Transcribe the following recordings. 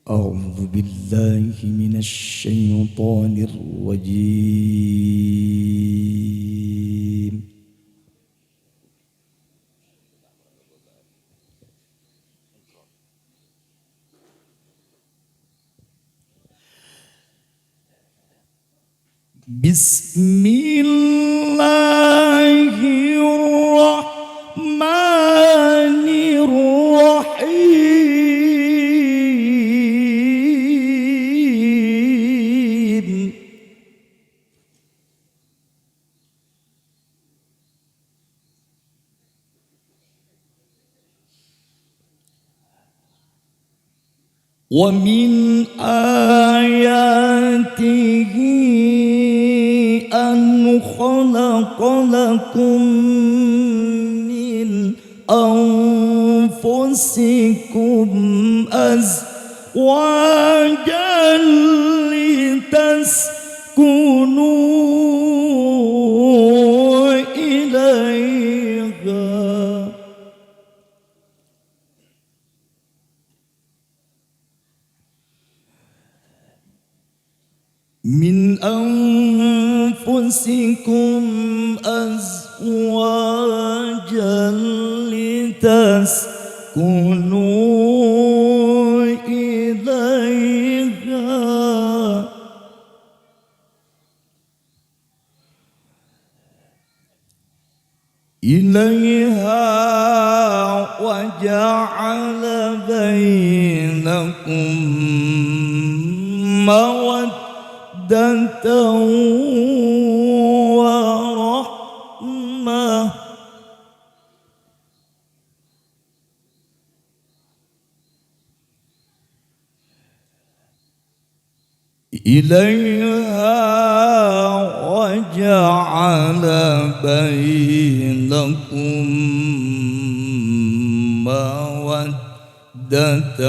أعوذ بالله من الشيطان الرجيم. بسم الله الرحمن الرحيم. ومن آياته أن خلق لكم من أنفسكم أزواجا لتسكنوا إليها من أنفسكم أزواجا لتسكنوا إليها وجعل بينكم مودة ورحمة وجعل بينكم مودة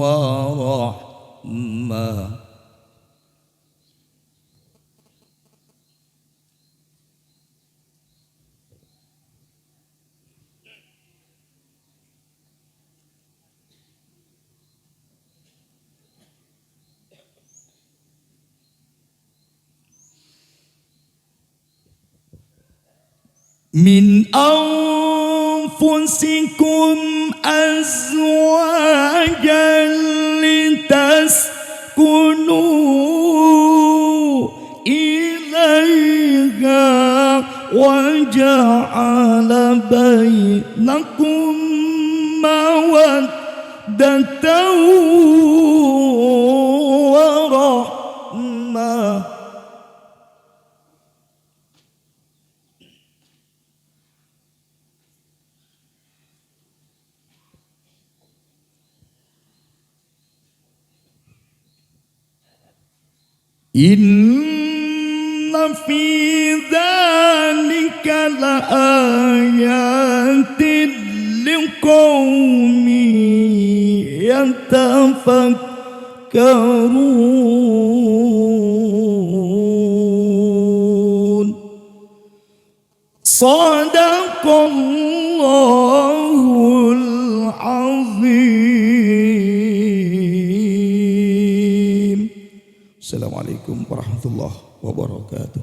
ورحمة. من أنفسكم أزواجا لتسكنوا إليها وجعل بينكم مودة ورحمة. إن في ذلك لآيات لقوم يتفكرون. صدق الله العظيم. Assalamualaikum warahmatullahi wabarakatuh.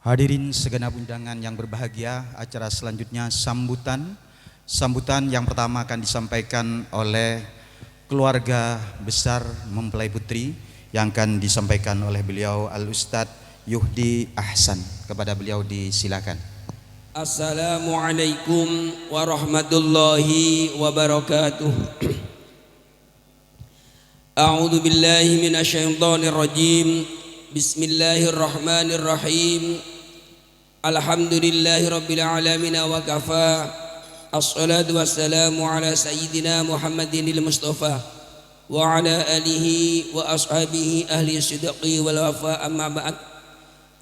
Hadirin segenap undangan yang berbahagia, acara selanjutnya sambutan yang pertama akan disampaikan oleh keluarga besar mempelai putri yang akan disampaikan oleh beliau Al-Ustadz Yuhdi Ahsan. Kepada beliau disilakan. Assalamualaikum warahmatullahi wabarakatuh. A'udzu billahi minasyaitonir rajim. Bismillahirrahmanirrahim. Alhamdulillahirabbil alamin wa kafa. Assalatu wassalamu ala sayyidina Muhammadinil Mustafa wa ala alihi wa ashabihi ahli sidqi wal wafa. Amma ba'd.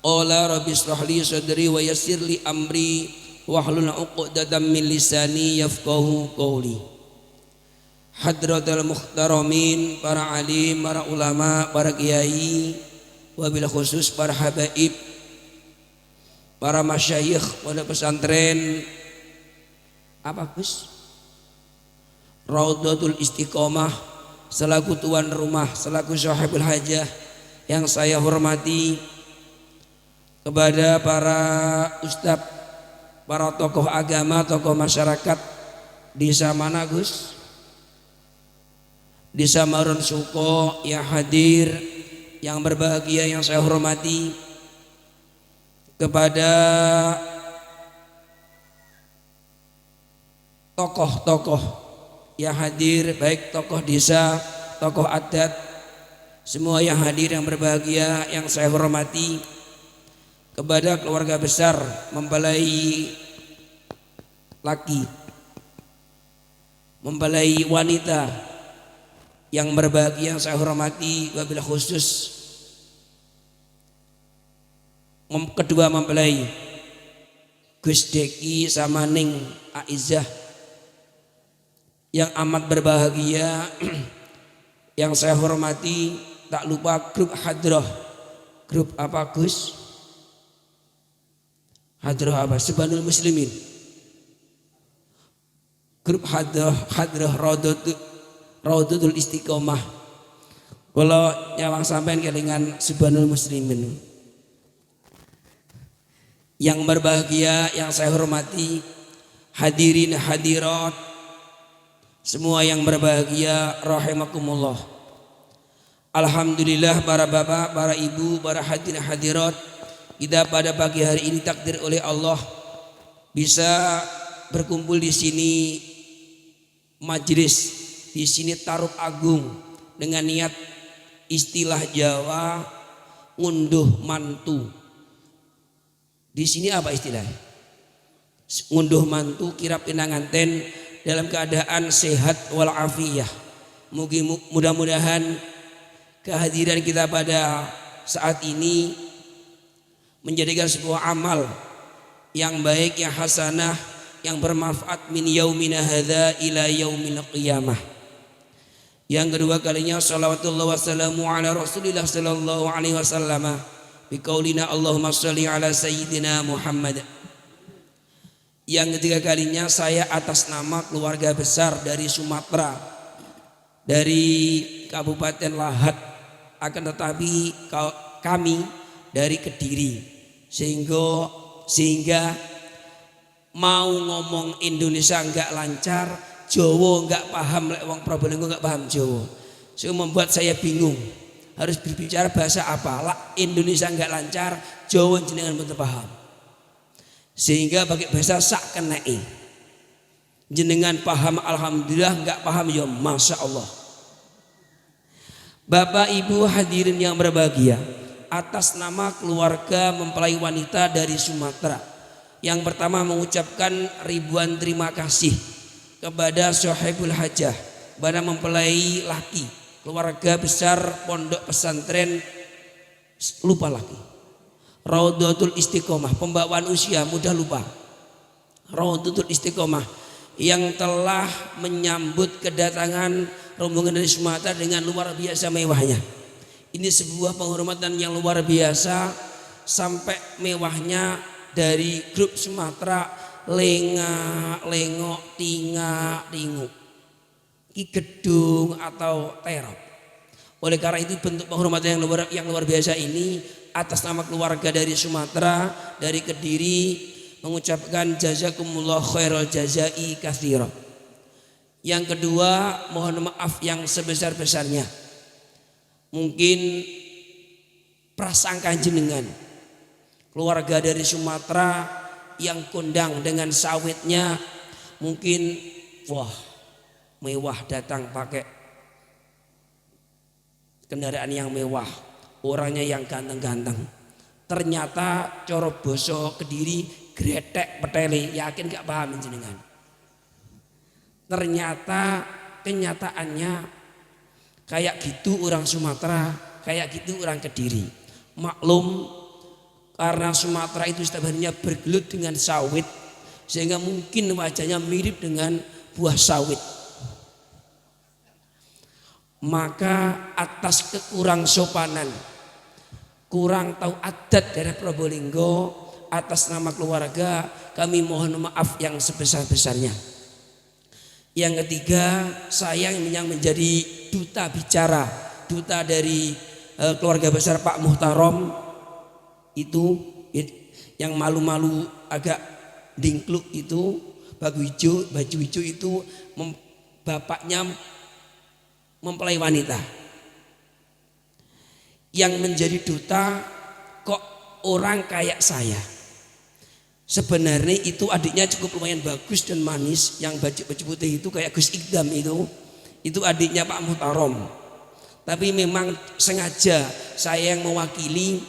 Qala rabbi ishrah li sadri wa yassir li amri wahlul 'uqdatam min lisani yafqahu qawli. Hadratul muhtaramin, para alim, para ulama, para kiai, wabil khusus para habaib, para masyayikh pondok pesantren apa Gus? Raudhatul Istiqomah selaku tuan rumah, selaku sahibul hajah yang saya hormati, kepada para ustadz, para tokoh agama, tokoh masyarakat desa mana Gus? Desa Marun Suko yang hadir, yang berbahagia yang saya hormati, kepada tokoh-tokoh yang hadir, baik tokoh desa, tokoh adat, semua yang hadir yang berbahagia yang saya hormati, kepada keluarga besar mempelai laki, mempelai wanita yang berbahagia yang saya hormati, wabil khusus kedua mempelai Gus Deki sama Ning Aizah yang amat berbahagia yang saya hormati, tak lupa grup Hadroh, grup apa Gus? Hadroh apa? Subhanul Muslimin, grup Hadroh Raudhatul Istiqomah. Kalau nyawang sampean kelingan Subhanul Muslimin. Yang berbahagia yang saya hormati, hadirin hadirat semua yang berbahagia rahimakumullah. Alhamdulillah para bapak, para ibu, para hadirin hadirat, kita pada pagi hari ini takdir oleh Allah bisa berkumpul di sini, majelis di sini Tarub Agung, dengan niat istilah Jawa ngunduh mantu. Di sini apa istilahnya? Ngunduh mantu kirap pinanganten dalam keadaan sehat walafiat. Mudah-mudahan kehadiran kita pada saat ini menjadikan sebuah amal yang baik, yang hasanah, yang bermanfaat min yaumina hadza ila yaumil qiyamah. Yang kedua kalinya shalawatullah wassalamu ala Rasulillah sallallahu alaihi wasallam biqaulina Allahumma shalli ala sayyidina Muhammad. Yang ketiga kalinya saya atas nama keluarga besar dari Sumatera, dari Kabupaten Lahat, akan tetapi kami dari Kediri, sehingga mau ngomong Indonesia enggak lancar, Jawa enggak paham, lek wong Probolinggo enggak paham Jawa, sehingga membuat saya bingung harus berbicara bahasa apa. Lah Indonesia enggak lancar, Jawa jenengan mboten paham, sehingga pakai bahasa sak keneke. Jenengan paham alhamdulillah, enggak paham ya masya Allah. Bapak Ibu hadirin yang berbahagia, atas nama keluarga mempelai wanita dari Sumatera, yang pertama mengucapkan ribuan terima kasih kepada Sohibul Hajah, pada mempelai laki, keluarga besar pondok pesantren lupa laki, Raudhatul Istiqomah, pembawaan usia mudah lupa, Raudhatul Istiqomah, yang telah menyambut kedatangan rombongan dari Sumatera dengan luar biasa mewahnya. Ini sebuah penghormatan yang luar biasa, sampai mewahnya dari grup Sumatera lengok, tinguk, ki gedung atau terop. Oleh karena itu bentuk penghormatan yang luar biasa ini atas nama keluarga dari Sumatera, dari Kediri, mengucapkan jazakumullah khairal jazai katsira. Yang kedua, mohon maaf yang sebesar-besarnya. Mungkin prasangka jenengan keluarga dari Sumatera yang kondang dengan sawitnya, mungkin wah mewah, datang pakai kendaraan yang mewah, orangnya yang ganteng-ganteng. Ternyata coro boso Kediri gretek petele, yakin gak paham jenengan. Ternyata kenyataannya kayak gitu orang Sumatera, kayak gitu orang Kediri. Maklum karena Sumatera itu sebenarnya bergelut dengan sawit, sehingga mungkin wajahnya mirip dengan buah sawit. Maka atas kekurang sopanan, kurang tahu adat daerah Probolinggo, atas nama keluarga kami mohon maaf yang sebesar-besarnya. Yang ketiga, saya yang menjadi duta bicara, duta dari keluarga besar Pak Muhtarom itu yang malu-malu agak dingkluk itu, baju hijau itu bapaknya mempelai wanita. Yang menjadi duta kok orang kayak saya. Sebenarnya itu adiknya cukup lumayan bagus dan manis, yang baju putih itu kayak Gus Ikdam itu adiknya Pak Muhtarom. Tapi memang sengaja saya yang mewakili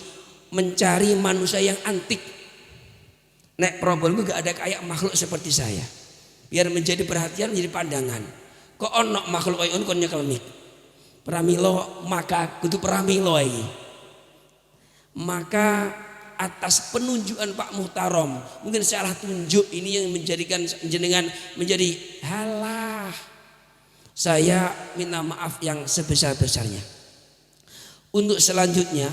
mencari manusia yang antik. Nek Probolinggo gak ada kayak makhluk seperti saya. Biar menjadi perhatian, menjadi pandangan. Kok ono makhluk koyo kon nyekel mik. Pramilo maka kudu pramilo iki. Maka atas penunjukan Pak Muhtarom, mungkin salah tunjuk ini yang menjadikan jenengan menjadi halah. Saya minta maaf yang sebesar-besarnya. Untuk selanjutnya,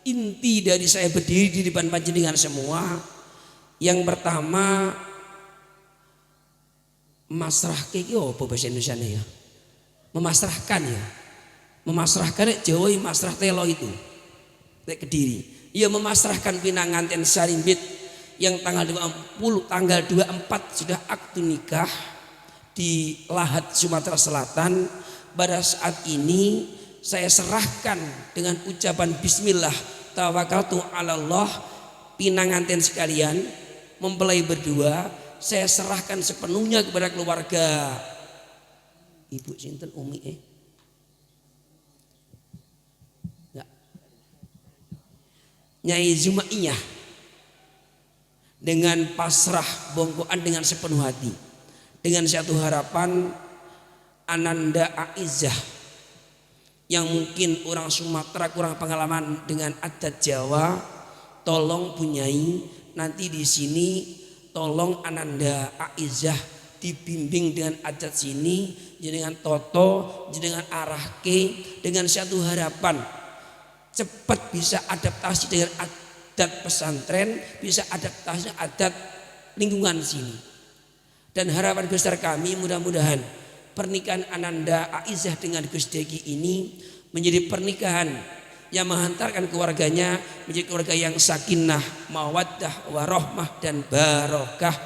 inti dari saya berdiri di depan panjenengan semua, yang pertama masrah iki apa bahasa Indonesia ya? Memasrahkan ya. Memasrahkan Jawa masrah telo itu. Nek Kediri. Ia memasrahkan pinanganten Sarimbit yang tanggal 24 sudah akad nikah di Lahat Sumatera Selatan. Pada saat ini saya serahkan dengan ucapan bismillah tawakkaltu 'alallah, pinanganten sekalian, mempelai berdua, saya serahkan sepenuhnya kepada keluarga Ibu sinten Umi Nyai Zumaiyah dengan pasrah bongkoan dengan sepenuh hati, dengan satu harapan Ananda Aizah yang mungkin orang Sumatera kurang pengalaman dengan adat Jawa, tolong punyai nanti di sini tolong Ananda Aizah dibimbing dengan adat sini, dengan toto, dengan arahke, dengan satu harapan cepat bisa adaptasi dengan adat pesantren, bisa adaptasi adat lingkungan sini. Dan harapan besar kami mudah-mudahan pernikahan Ananda Aizah dengan Gus Deki ini menjadi pernikahan yang menghantarkan keluarganya menjadi keluarga yang sakinah, mawaddah, warahmah dan barokah,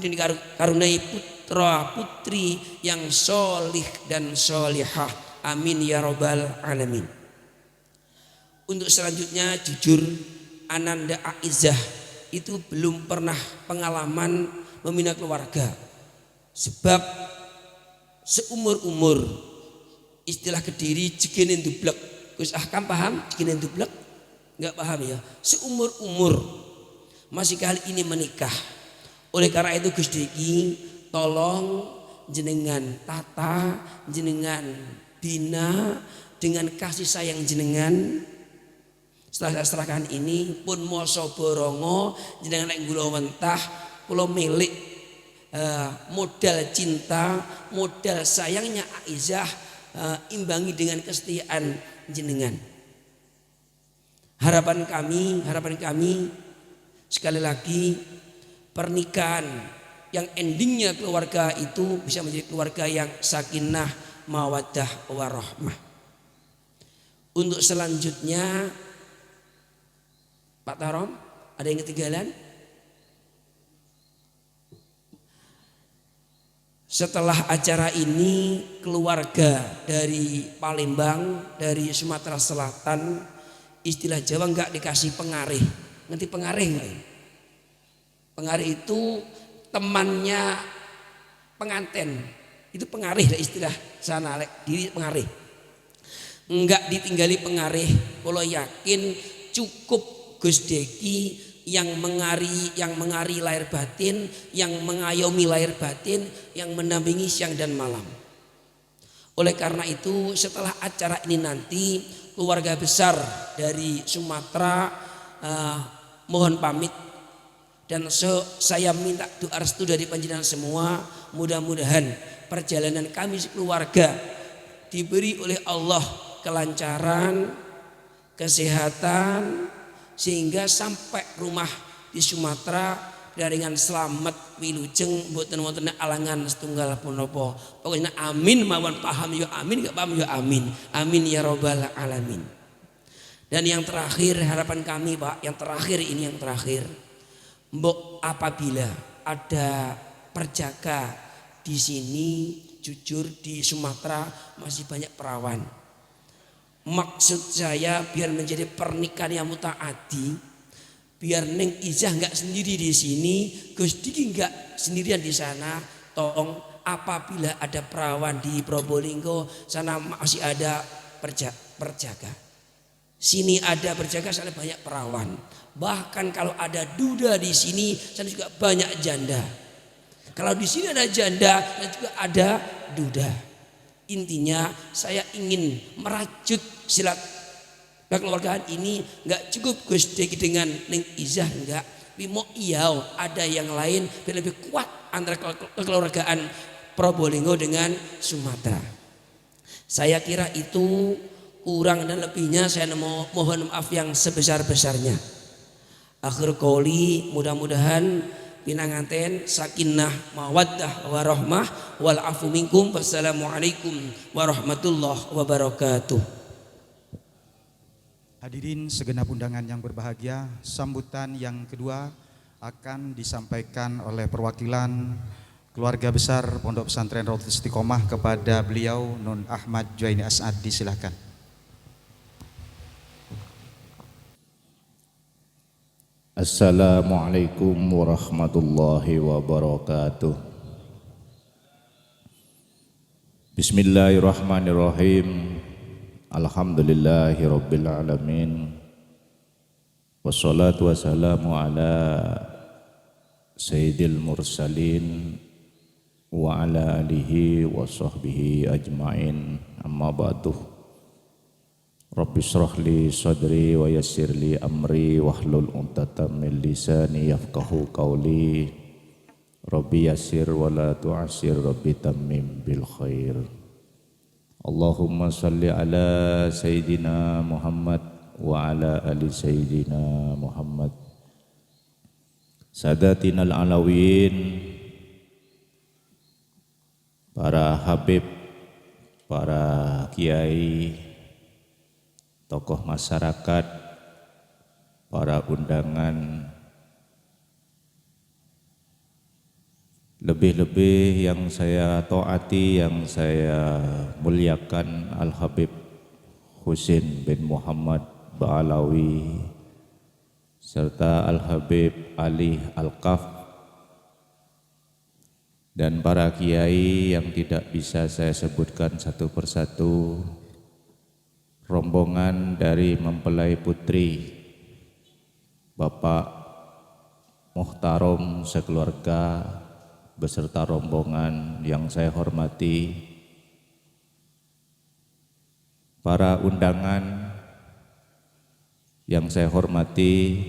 dan karunai putra putri yang solih dan solihah. Amin ya robbal alamin. Untuk selanjutnya, jujur Ananda Aizah itu belum pernah pengalaman membina keluarga. Sebab seumur-umur istilah Kediri jegenen dublek. Gus Ahkam paham jegenen dublek? Enggak paham ya. Seumur-umur masih kali ini menikah. Oleh karena itu Gus Deki tolong jenengan tata, jenengan bina dengan kasih sayang jenengan. Setelah saya serahkan ini pun moso borongo jenengan nek kula wentah kula milik modal cinta, modal sayangnya Aizah imbangi dengan kesetiaan jenengan. Harapan kami sekali lagi pernikahan yang endingnya keluarga itu bisa menjadi keluarga yang sakinah, mawaddah, warahmah. Untuk selanjutnya Pak Tarom, ada yang ketinggalan? Setelah acara ini keluarga dari Palembang, dari Sumatera Selatan, istilah Jawa enggak dikasih pengarih. Ngerti pengarih enggak? Pengarih itu temannya pengantin. Itu pengarih lah istilah sana diri pengarih. Enggak ditinggali pengarih. Kalau yakin cukup Gus Deki yang mengari lahir batin, yang mengayomi lahir batin, yang mendampingi siang dan malam. Oleh karena itu setelah acara ini nanti keluarga besar dari Sumatera mohon pamit dan saya minta doa restu dari panjenengan semua, mudah-mudahan perjalanan kami sekeluarga diberi oleh Allah kelancaran, kesehatan, sehingga sampai rumah di Sumatera daringan selamat wilujeng mboten wonten alangan setunggal punapa. Pokoknya amin mawon paham ya amin, gak paham ya amin. Amin ya robbal alamin. Dan yang terakhir harapan kami Pak, yang terakhir ini yang terakhir. Mbok apabila ada perjaka di sini, jujur di Sumatera masih banyak perawan. Maksud saya biar menjadi pernikahan yang mutaati. Biar Neng Izah nggak sendiri di sini, Gus Diki nggak sendirian di sana. Tolong apabila ada perawan di Probolinggo, sana masih ada perjaka. Sini ada perjaka, sana banyak perawan. Bahkan kalau ada duda di sini, sana juga banyak janda. Kalau di sini ada janda, dan juga ada duda. Intinya saya ingin merajut kekeluargaan ini nggak cukup Gus Diki dengan Neng Izah enggak. Bimo iyau ada yang lain biar lebih kuat antara kekeluargaan Probolinggo dengan Sumatera. Saya kira itu kurang dan lebihnya saya mohon maaf yang sebesar-besarnya. Akhir qouli mudah-mudahan pinanganten sakinah mawaddah warahmah wal afu minkum. Wassalamualaikum warahmatullahi wabarakatuh. Hadirin segenap undangan yang berbahagia, sambutan yang kedua akan disampaikan oleh perwakilan keluarga besar Pondok Pesantren Raudhatul Istiqomah kepada beliau Nun Ahmad Juwaini As'ad. Silakan. Assalamualaikum warahmatullahi wabarakatuh. Bismillahirrahmanirrahim. Alhamdulillahi rabbil alamin. Wassalatu wassalamu ala sayyidil mursalin wa ala alihi wa sahbihi ajma'in. Amma ba'du. Rabbi shrah li sadri wa yassir li amri wahlul 'uqdatam min lisani yafqahu qawli. Rabbi yassir wa la tu'assir, Rabbi tammim bil khair. Allahumma salli ala Sayyidina Muhammad wa ala ali Sayyidina Muhammad. Sadatinal alawin, para habib, para kiai, tokoh masyarakat, para undangan, lebih-lebih yang saya taati, yang saya muliakan Al-Habib Husin bin Muhammad Ba'alawi serta Al-Habib Ali Al-Qaf dan para kiai yang tidak bisa saya sebutkan satu persatu, rombongan dari mempelai putri Bapak Muhtarom sekeluarga beserta rombongan yang saya hormati, para undangan yang saya hormati,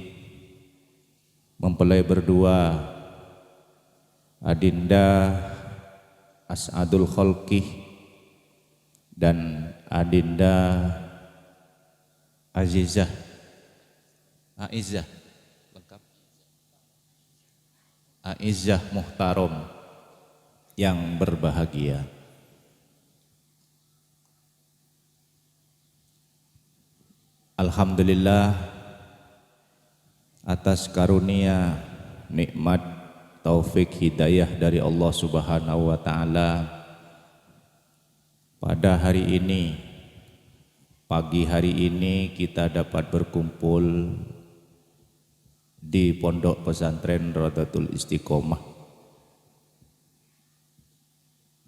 mempelai berdua Adinda As'adul Khalqih dan Adinda Aizah Aizah Muhtarom yang berbahagia. Alhamdulillah atas karunia, nikmat, taufik, hidayah dari Allah Subhanahu wa taala, pada hari ini, pagi hari ini kita dapat berkumpul di Pondok Pesantren Raudhatul Istiqomah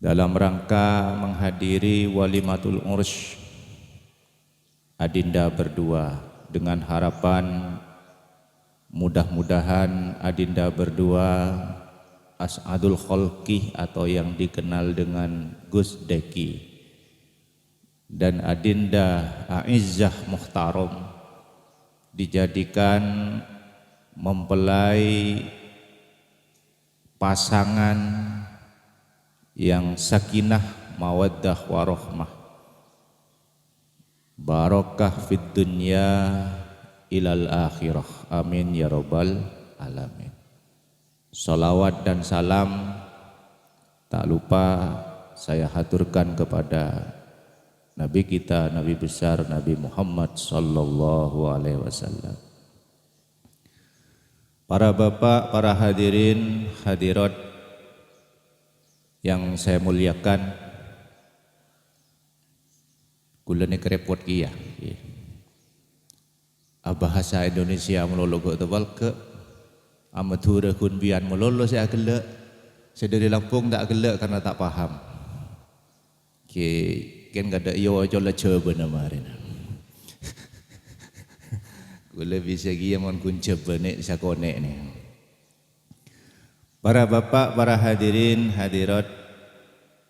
dalam rangka menghadiri walimatul ursh Adinda berdua, dengan harapan mudah-mudahan Adinda berdua As'adul Khalqih atau yang dikenal dengan Gus Deki dan Adinda Aizah Muhtarom dijadikan mempelai pasangan yang sakinah mawaddah warahmah, barokah fid dunya ilal akhirah, amin ya rabbal alamin. Salawat dan salam tak lupa saya haturkan kepada Nabi kita, Nabi besar Nabi Muhammad sallallahu alaihi wasallam. Para bapak, para hadirin, hadirat yang saya muliakan, kula ni kerepot kia. Bahasa Indonesia melolok tebal ke amatura kun bian melolo saya gelak. Saya dari Lampung tak gelak karena tak paham. Kan kada yo jola coba namarin. Kula bisa gia mon kun coba nek sakone ni. Para bapak, para hadirin, hadirat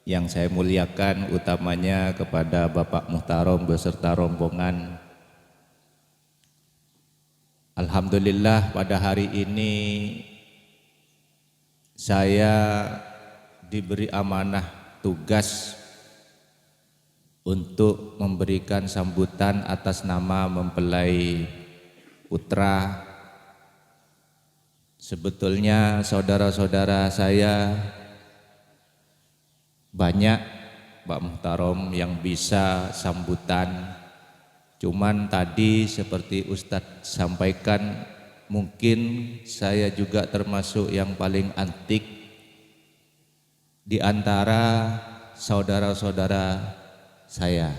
yang saya muliakan, utamanya kepada Bapak Muhtarom beserta rombongan. Alhamdulillah pada hari ini saya diberi amanah tugas untuk memberikan sambutan atas nama mempelai putra. Sebetulnya saudara-saudara saya banyak Pak Muhtarom yang bisa sambutan. Cuman tadi seperti Ustadz sampaikan, mungkin saya juga termasuk yang paling antik di antara saudara-saudara saya.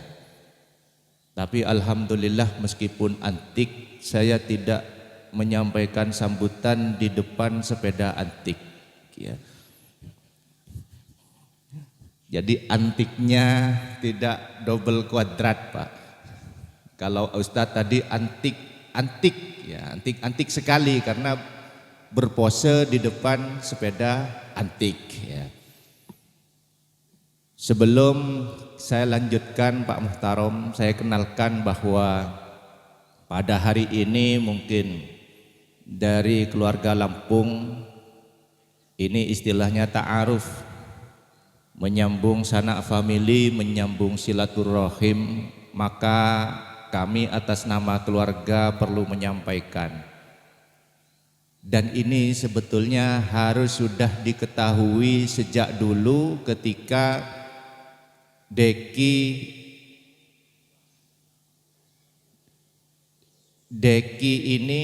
Tapi alhamdulillah meskipun antik, saya tidak menyampaikan sambutan di depan sepeda antik. Ya. Jadi antiknya tidak double kuadrat, Pak. Kalau Ustadz tadi antik ya, antik sekali karena berpose di depan sepeda antik ya. Sebelum saya lanjutkan Pak Muhtarom, saya kenalkan bahwa pada hari ini mungkin dari keluarga Lampung ini istilahnya ta'aruf, menyambung sanak famili, menyambung silaturahim, maka kami atas nama keluarga perlu menyampaikan. Dan ini sebetulnya harus sudah diketahui sejak dulu ketika Deki ini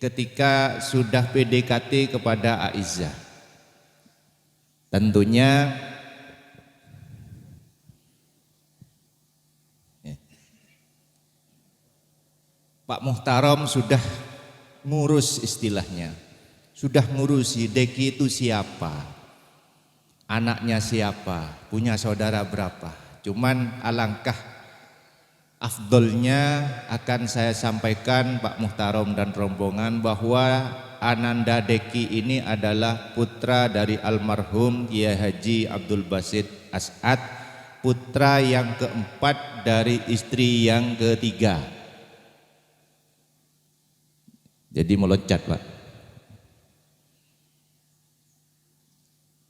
ketika sudah PDKT kepada Aizzah. Tentunya Pak Muhtarom sudah ngurus istilahnya, sudah ngurusi Deki itu siapa, anaknya siapa, punya saudara berapa. Cuman alangkah afdolnya akan saya sampaikan Pak Muhtarom dan rombongan bahwa Ananda Deki ini adalah putra dari almarhum Kiai Haji Abdul Basit As'ad, putra yang keempat dari istri yang ketiga. Jadi meloncat, Pak.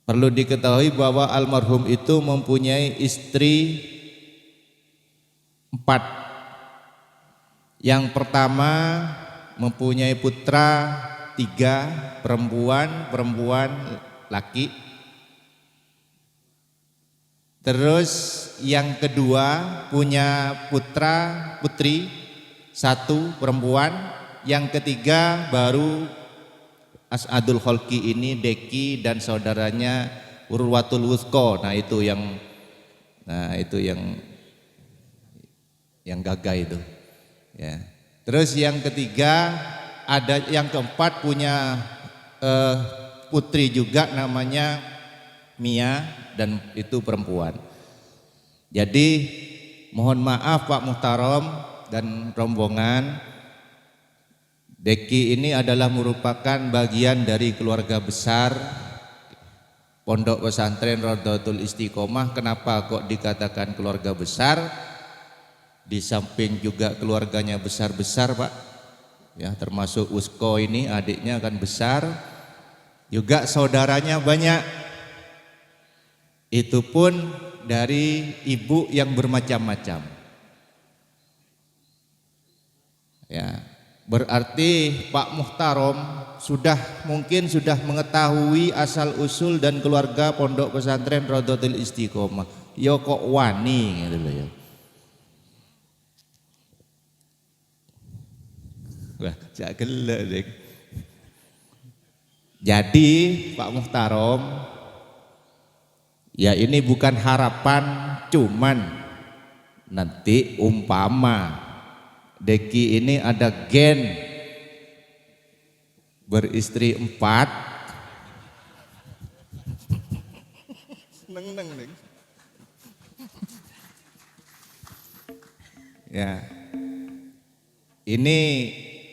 Perlu diketahui bahwa almarhum itu mempunyai istri 4. Yang pertama mempunyai putra 3, perempuan laki. Terus yang kedua punya putri 1 perempuan. Yang ketiga baru As'adul Kholqi ini Deki dan saudaranya Urwatul Wuthqa. Nah itu yang gagah itu. Ya. Terus yang ketiga ada yang keempat punya putri juga namanya Mia dan itu perempuan. Jadi mohon maaf Pak Muhtarom dan rombongan, Deki ini adalah merupakan bagian dari keluarga besar Pondok Pesantren Rodotul Istiqomah. Kenapa kok dikatakan keluarga besar? Di samping juga keluarganya besar-besar, Pak. Ya, termasuk Usko ini adiknya kan besar. Juga saudaranya banyak. Itu pun dari ibu yang bermacam-macam. Ya. Berarti Pak Muhtarom mungkin sudah mengetahui asal usul dan keluarga Pondok Pesantren Rodotul Istiqomah. Yo kok wani gitu loh ya. Wah, jak gelek dek. Jadi Pak Muhtarom, ya ini bukan harapan, cuman nanti umpama Deki ini ada gen beristri 4. Neng. Ya, ini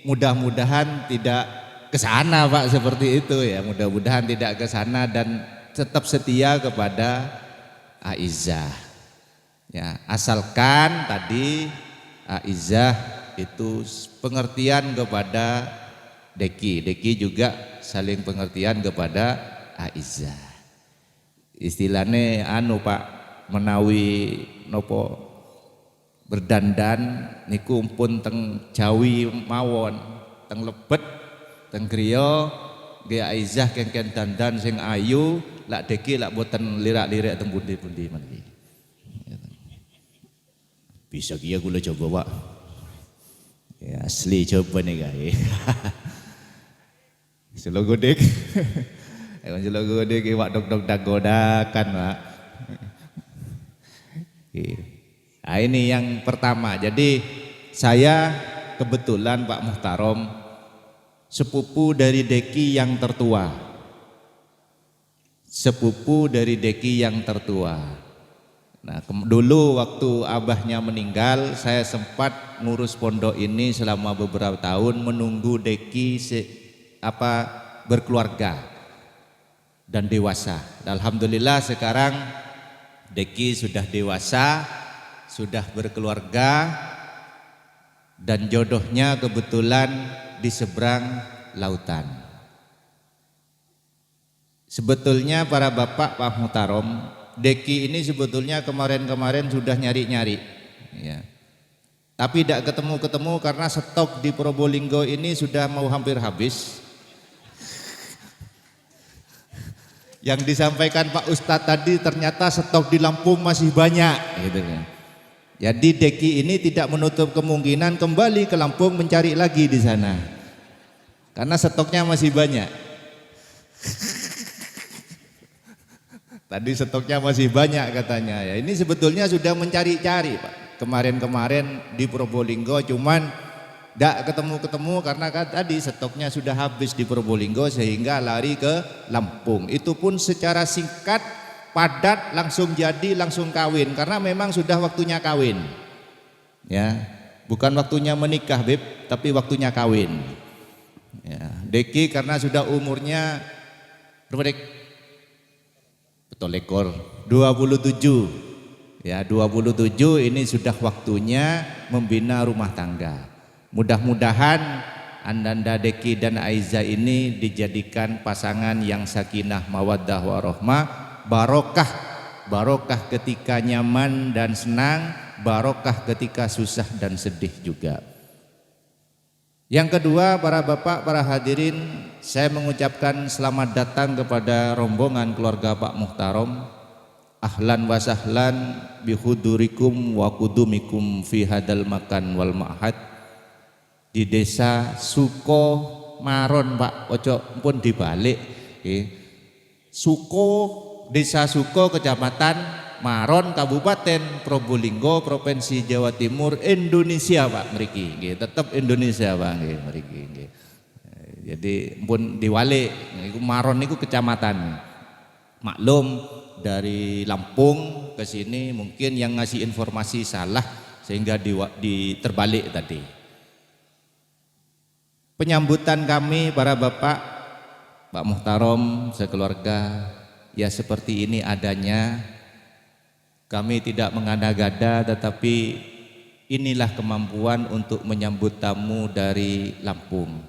mudah-mudahan tidak ke sana Pak, seperti itu ya. Mudah-mudahan tidak ke sana dan tetap setia kepada Aizah. Ya, asalkan tadi Aizah itu pengertian kepada Deki. Deki juga saling pengertian kepada Aizah. Istilahnya Pak, menawi nopo berdandan niku pun teng Jawi mawon, teng Lebet, teng griya nggih Aizah kengken dandan sing ayu, lak Deki lak boten lirak-lirik teng pundi-pundi meniki. Bisa kia kula coba Pak. Ya asli coba nih guys. Selogo dek. Selogo dek Pak dok dagodakan Pak. Nah, ini yang pertama. Jadi saya kebetulan Pak Muhtarom sepupu dari Deki yang tertua. Sepupu dari Deki yang tertua. Nah, dulu waktu abahnya meninggal, saya sempat ngurus pondok ini selama beberapa tahun menunggu Deki berkeluarga dan dewasa. Alhamdulillah sekarang Deki sudah dewasa, sudah berkeluarga dan jodohnya kebetulan di seberang lautan. Sebetulnya para bapak Pak Muhtarom, Deki ini sebetulnya kemarin-kemarin sudah nyari-nyari ya. Tapi tidak ketemu-ketemu karena stok di Probolinggo ini sudah mau hampir habis. Yang disampaikan Pak Ustadz tadi ternyata stok di Lampung masih banyak gitu kan. Jadi Deki ini tidak menutup kemungkinan kembali ke Lampung mencari lagi di sana. Karena stoknya masih banyak. Tadi stoknya masih banyak katanya ya. Ini sebetulnya sudah mencari-cari Pak. Kemarin-kemarin di Probolinggo cuman tidak ketemu-ketemu karena tadi stoknya sudah habis di Probolinggo sehingga lari ke Lampung. Itu pun secara singkat, padat, langsung jadi, langsung kawin karena memang sudah waktunya kawin. Ya, bukan waktunya menikah Beb, tapi waktunya kawin. Ya, Deki karena sudah umurnya berapa Dek? Lekor 27 ya, 27 ini sudah waktunya membina rumah tangga. Mudah-mudahan Ananda Deki dan Aizah ini dijadikan pasangan yang sakinah mawaddah warahmah, barokah ketika nyaman dan senang, barokah ketika susah dan sedih juga. Yang kedua, para bapak, para hadirin, saya mengucapkan selamat datang kepada rombongan keluarga Pak Muhtarom. Ahlan wa sahlan bihudurikum wa kudumikum fi hadal makan wal ma'had. Di desa Suko Maron Pak, ojo pun dibalik. Suko, desa Suko, kecamatan Maron, Kabupaten Probolinggo, Provinsi Jawa Timur, Indonesia Pak mriki nggih, tetep Indonesia Pak nggih mriki nggih. Jadi pun diwalik niku Maron niku kecamatan. Maklum dari Lampung ke sini mungkin yang ngasih informasi salah sehingga terbalik tadi. Penyambutan kami para bapak, Pak Muhtarom sekeluarga ya seperti ini adanya. Kami tidak mengada-gada, tetapi inilah kemampuan untuk menyambut tamu dari Lampung.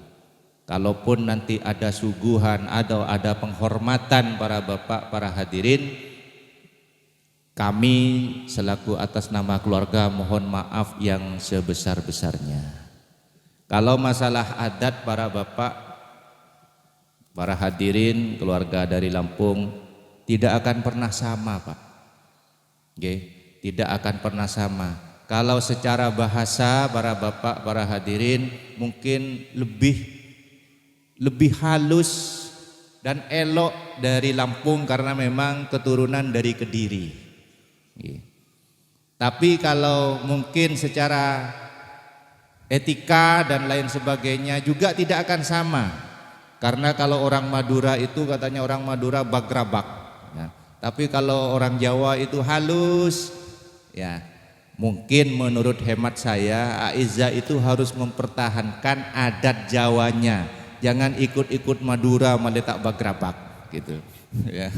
Kalaupun nanti ada suguhan atau ada penghormatan para bapak, para hadirin, kami selaku atas nama keluarga mohon maaf yang sebesar-besarnya. Kalau masalah adat para bapak, para hadirin keluarga dari Lampung tidak akan pernah sama, Pak. Oke, tidak akan pernah sama. Kalau secara bahasa para bapak, para hadirin mungkin lebih halus dan elok dari Lampung karena memang keturunan dari Kediri. Oke. Tapi kalau mungkin secara etika dan lain sebagainya juga tidak akan sama. Karena kalau orang Madura itu katanya orang Madura bagrabak. Ya. Tapi kalau orang Jawa itu halus. Ya, mungkin menurut hemat saya Aizzah itu harus mempertahankan adat Jawanya. Jangan ikut-ikut Madura meletak bagrabak gitu. Ya.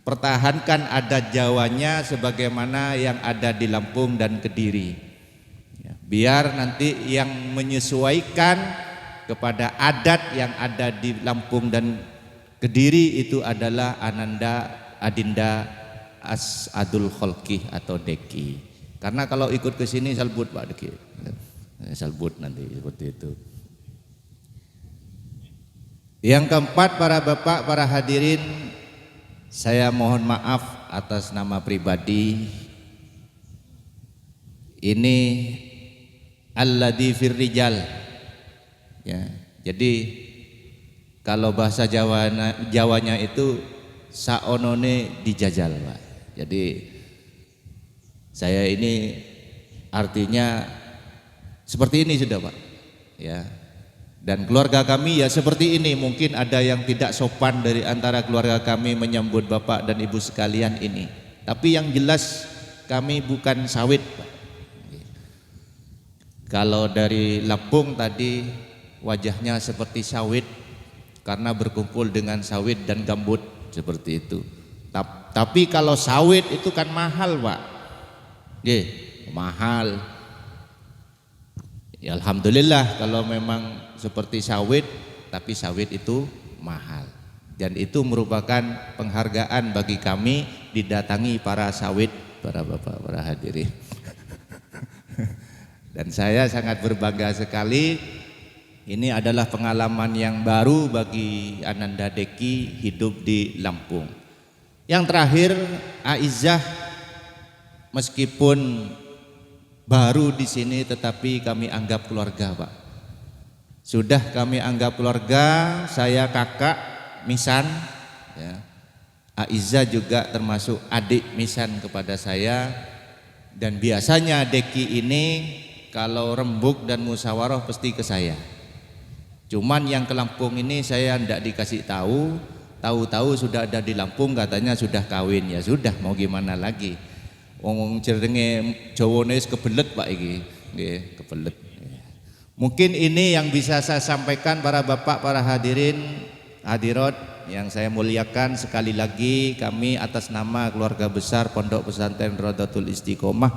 Pertahankan adat Jawanya sebagaimana yang ada di Lampung dan Kediri. Ya, biar nanti yang menyesuaikan kepada adat yang ada di Lampung dan Kediri itu adalah Ananda Adinda Asadul Kholqi atau Deki. Karena kalau ikut ke sini salbut Pak Deki. Salbut nanti seperti itu. Yang keempat para bapak, para hadirin, saya mohon maaf atas nama pribadi. Ini alladzi fir rijal. Ya, jadi kalau bahasa Jawanya itu saonone dijajal, Pak. Jadi saya ini artinya seperti ini sudah, Pak. Ya. Dan keluarga kami ya seperti ini. Mungkin ada yang tidak sopan dari antara keluarga kami menyambut bapak dan ibu sekalian ini. Tapi yang jelas kami bukan sawit, Pak. Kalau dari Lampung tadi wajahnya seperti sawit karena berkumpul dengan sawit dan gambut seperti itu. Tapi kalau sawit itu kan mahal, Pak. Mahal. Ya, alhamdulillah kalau memang seperti sawit, tapi sawit itu mahal. Dan itu merupakan penghargaan bagi kami didatangi para sawit, para bapak, para hadirin. Dan saya sangat berbangga sekali. Ini adalah pengalaman yang baru bagi Ananda Deki hidup di Lampung. Yang terakhir, Aizzah meskipun baru di sini tetapi kami anggap keluarga, Pak. Sudah kami anggap keluarga, saya kakak misan, ya. Aizzah juga termasuk adik misan kepada saya. Dan biasanya Deki ini kalau rembuk dan musyawarah pasti ke saya. Cuman yang ke Lampung ini saya tidak dikasih tahu sudah ada di Lampung katanya sudah kawin. Ya sudah, mau gimana lagi. Wong jenenge Jawane wis kebelet, Pak, iki. Nggih, kebelet. Mungkin ini yang bisa saya sampaikan para bapak, para hadirin, hadirat yang saya muliakan. Sekali lagi kami atas nama keluarga besar Pondok Pesantren Rodatul Istiqomah,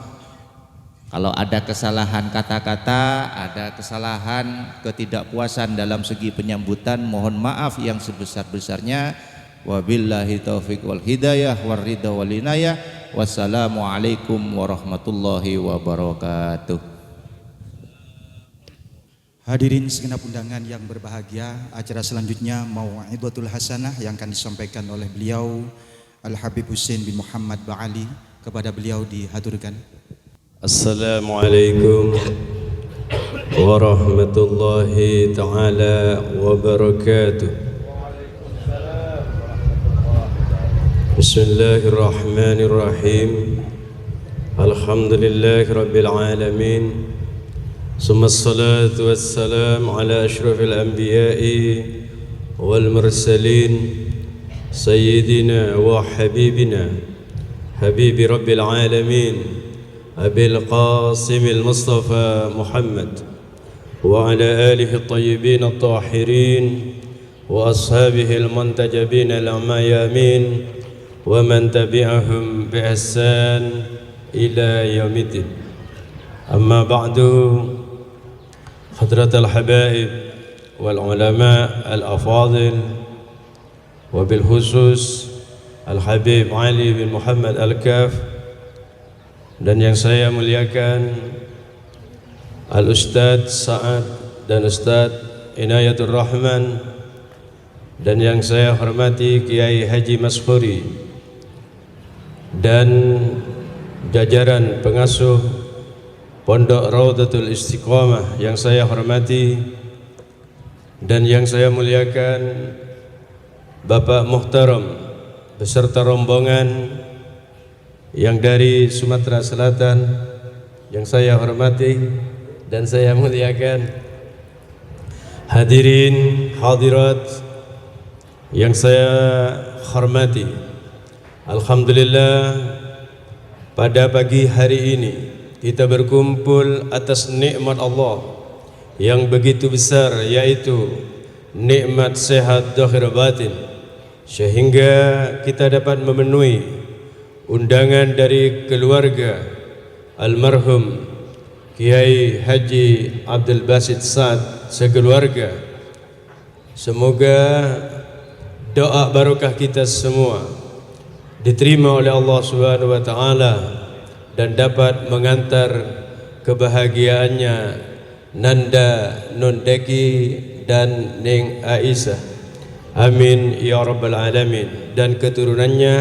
kalau ada kesalahan kata-kata, ada kesalahan ketidakpuasan dalam segi penyambutan, mohon maaf yang sebesar-besarnya. Wabillahi taufiq wal hidayah war ridha wal inayah. Wassalamualaikum warahmatullahi wabarakatuh. Hadirin segenap undangan yang berbahagia, acara selanjutnya Mau'idatul Hasanah yang akan disampaikan oleh beliau Al-Habib Hussein bin Muhammad Ba'ali. Kepada beliau dihaturkan. Assalamualaikum warahmatullahi ta'ala wabarakatuh. Bismillahirrahmanirrahim. Alhamdulillahi rabbil alamin. Summa salatu wassalamu ala ashrafil anbiya'i wal mursalin sayyidina wa habibina habibi rabbil alamin Abil Qasimil Mustafa Muhammad wa ala alihi at-tayyibin at-tahirin wa ashabihi al-muntajabin al-amayamin wa man tabi'ahum bi ihsan ila yaumiddin. Amma ba'du, hadratal habaib wal ulama al-afadil wa bil khusus al-habib Ali bin Muhammad Al-Kaf, dan yang saya muliakan Al-Ustadz Sa'ad dan Ustadz Inayatul Rahman, dan yang saya hormati Kiai Haji Maskhuri dan jajaran pengasuh Pondok Raudhatul Istiqomah yang saya hormati dan yang saya muliakan Bapak Muhtaram beserta rombongan yang dari Sumatera Selatan yang saya hormati dan saya muliakan, hadirin hadirat yang saya hormati. Alhamdulillah, pada pagi hari ini kita berkumpul atas nikmat Allah yang begitu besar, yaitu nikmat sehat zahir batin, sehingga kita dapat memenuhi undangan dari keluarga almarhum Kiai Haji Abdul Basit Sa'ad sekeluarga. Semoga doa barokah kita semua diterima oleh Allah Subhanahu wa taala dan dapat mengantar kebahagiaannya Nanda Nun Deki dan Ning Aisyah. Amin ya rabbal alamin. Dan keturunannya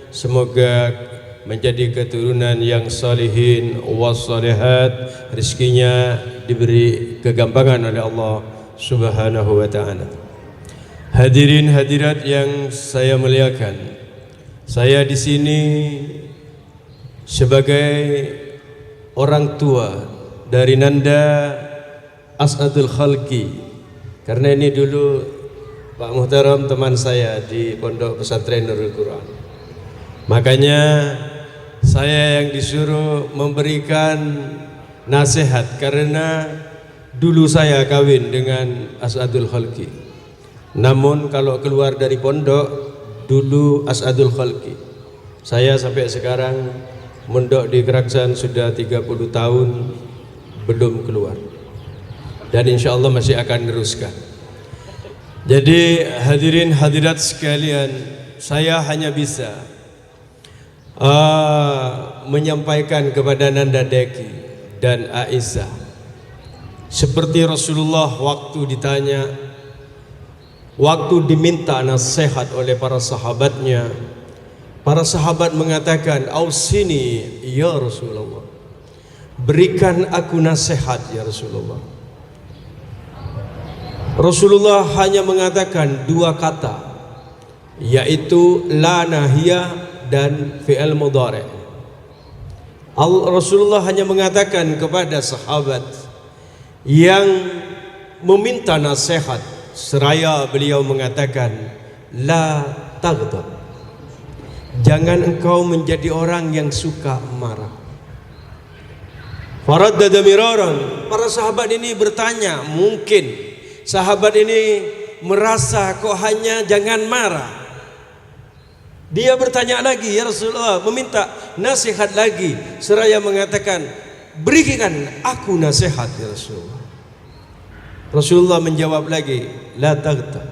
semoga menjadi keturunan yang salihin wassalihat, rezekinya diberi kegampangan oleh Allah Subhanahu wa taala. Hadirin hadirat yang saya muliakan, saya di sini sebagai orang tua dari Nanda As'adul Khalqi, karena ini dulu Pak Muhtaram teman saya di Pondok Pesantren Nurul Quran. Makanya saya yang disuruh memberikan nasihat, karena dulu saya kawin dengan As'adul Khalqi. Namun kalau keluar dari pondok, dulu As'adul Khalqi. Saya sampai sekarang mondok di Keraksan sudah 30 tahun belum keluar, dan insya Allah masih akan meneruskan. Jadi hadirin hadirat sekalian, saya hanya bisa menyampaikan kepada Nanda Deki dan Aisyah, seperti Rasulullah waktu ditanya, waktu diminta nasihat oleh para sahabatnya, para sahabat mengatakan, "Ausini ya Rasulullah, berikan aku nasihat ya Rasulullah." Rasulullah hanya mengatakan dua kata, yaitu la nahiyah dan fi'il mudhari'. Rasulullah hanya mengatakan kepada sahabat yang meminta nasihat, seraya beliau mengatakan la taghdab, jangan engkau menjadi orang yang suka marah. Faraddada miraran, para sahabat ini bertanya, mungkin sahabat ini merasa kok hanya jangan marah. Dia bertanya lagi, ya Rasulullah, meminta nasihat lagi, seraya mengatakan, berikan aku nasihat ya Rasulullah. Rasulullah menjawab lagi, la taghdab.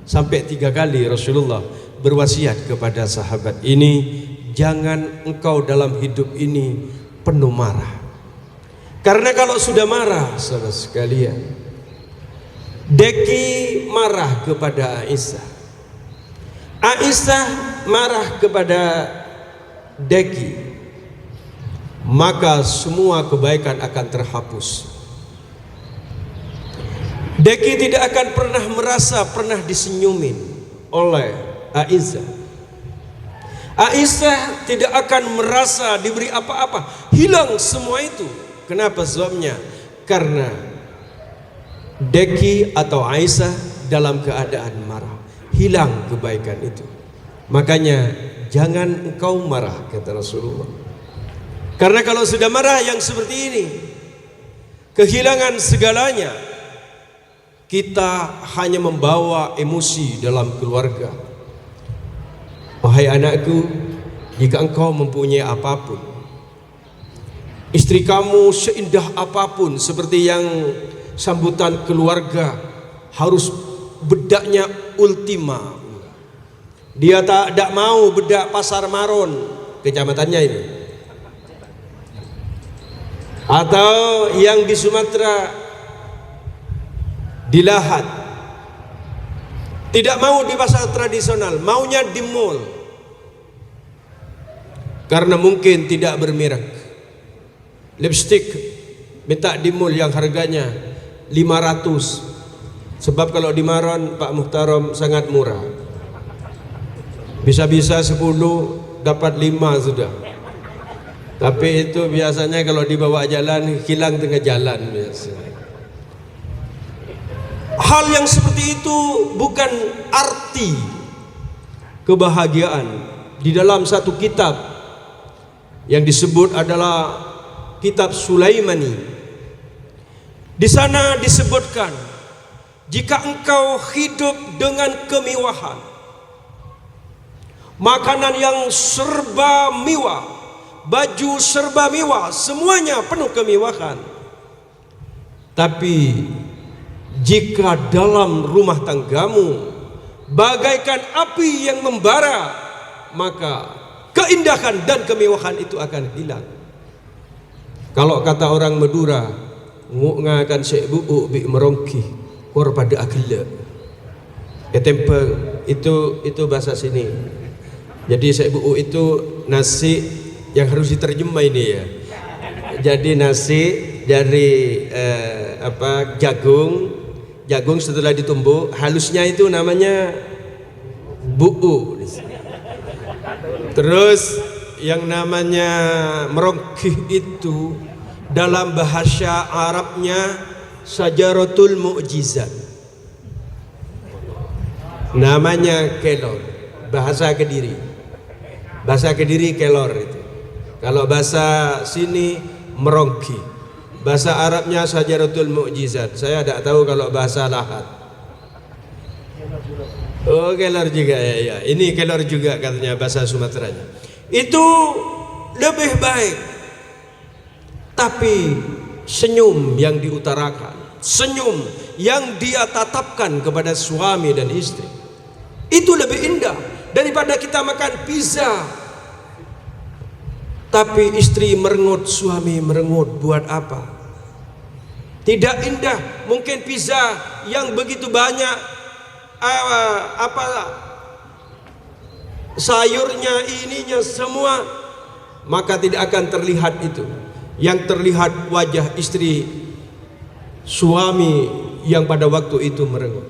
Sampai 3 kali Rasulullah berwasiat kepada sahabat ini, jangan engkau dalam hidup ini penuh marah. Karena kalau sudah marah, saudara sekalian, Deki marah kepada Aisyah, Aisyah marah kepada Deki, maka semua kebaikan akan terhapus. Deki tidak akan pernah merasa pernah disenyumin oleh Aisyah. Aisyah tidak akan merasa diberi apa-apa, hilang semua itu. Kenapa? Sebabnya karena Deki atau Aisyah dalam keadaan marah, hilang kebaikan itu. Makanya jangan engkau marah, kata Rasulullah. Karena kalau sudah marah yang seperti ini, kehilangan segalanya. Kita hanya membawa emosi dalam keluarga. Wahai anakku, jika engkau mempunyai apapun, istri kamu seindah apapun, seperti yang sambutan keluarga harus bedaknya ultima, dia tak mau bedak Pasar Maron kecamatannya ini, atau yang di Sumatera di Lahat, tidak mau di pasar tradisional, maunya di mall, karena mungkin tidak bermerek. Lipstick minta di mall yang harganya 500, sebab kalau di Maron Pak Muhtaram sangat murah, bisa-bisa 10 dapat 5 sudah. Tapi itu biasanya kalau dibawa jalan hilang tengah jalan biasa. Hal yang seperti itu bukan arti kebahagiaan. Di dalam satu kitab yang disebut adalah kitab Sulaimani, di sana disebutkan, jika engkau hidup dengan kemewahan, makanan yang serba mewah, baju serba mewah, semuanya penuh kemewahan, tapi jika dalam rumah tanggamu bagaikan api yang membara, maka keindahan dan kemewahan itu akan hilang. Kalau kata orang Madura, nguk akan sebu bi merongki kor pada akila. Itu bahasa sini. Jadi sebu itu nasi yang harus diterjemah ini ya. Jadi nasi dari jagung setelah ditumbuk halusnya itu namanya bu'u. Terus yang namanya merongkih itu dalam bahasa Arabnya sajaratul mu'jizat, namanya kelor, bahasa Kediri kelor itu. Kalau bahasa sini merongki, bahasa Arabnya sajaratul mu'jizat. Saya tidak tahu kalau bahasa Lahat. Oh, kelor juga ya. Ini kelor juga katanya bahasa Sumateranya. Itu lebih baik. Tapi senyum yang diutarakan, senyum yang dia tatapkan kepada suami dan istri, itu lebih indah daripada kita makan pizza tapi istri merengut, suami merengut. Buat apa? Tidak indah. Mungkin pizza yang begitu banyak sayurnya, ininya semua, maka tidak akan terlihat itu. Yang terlihat wajah istri, suami yang pada waktu itu merengut.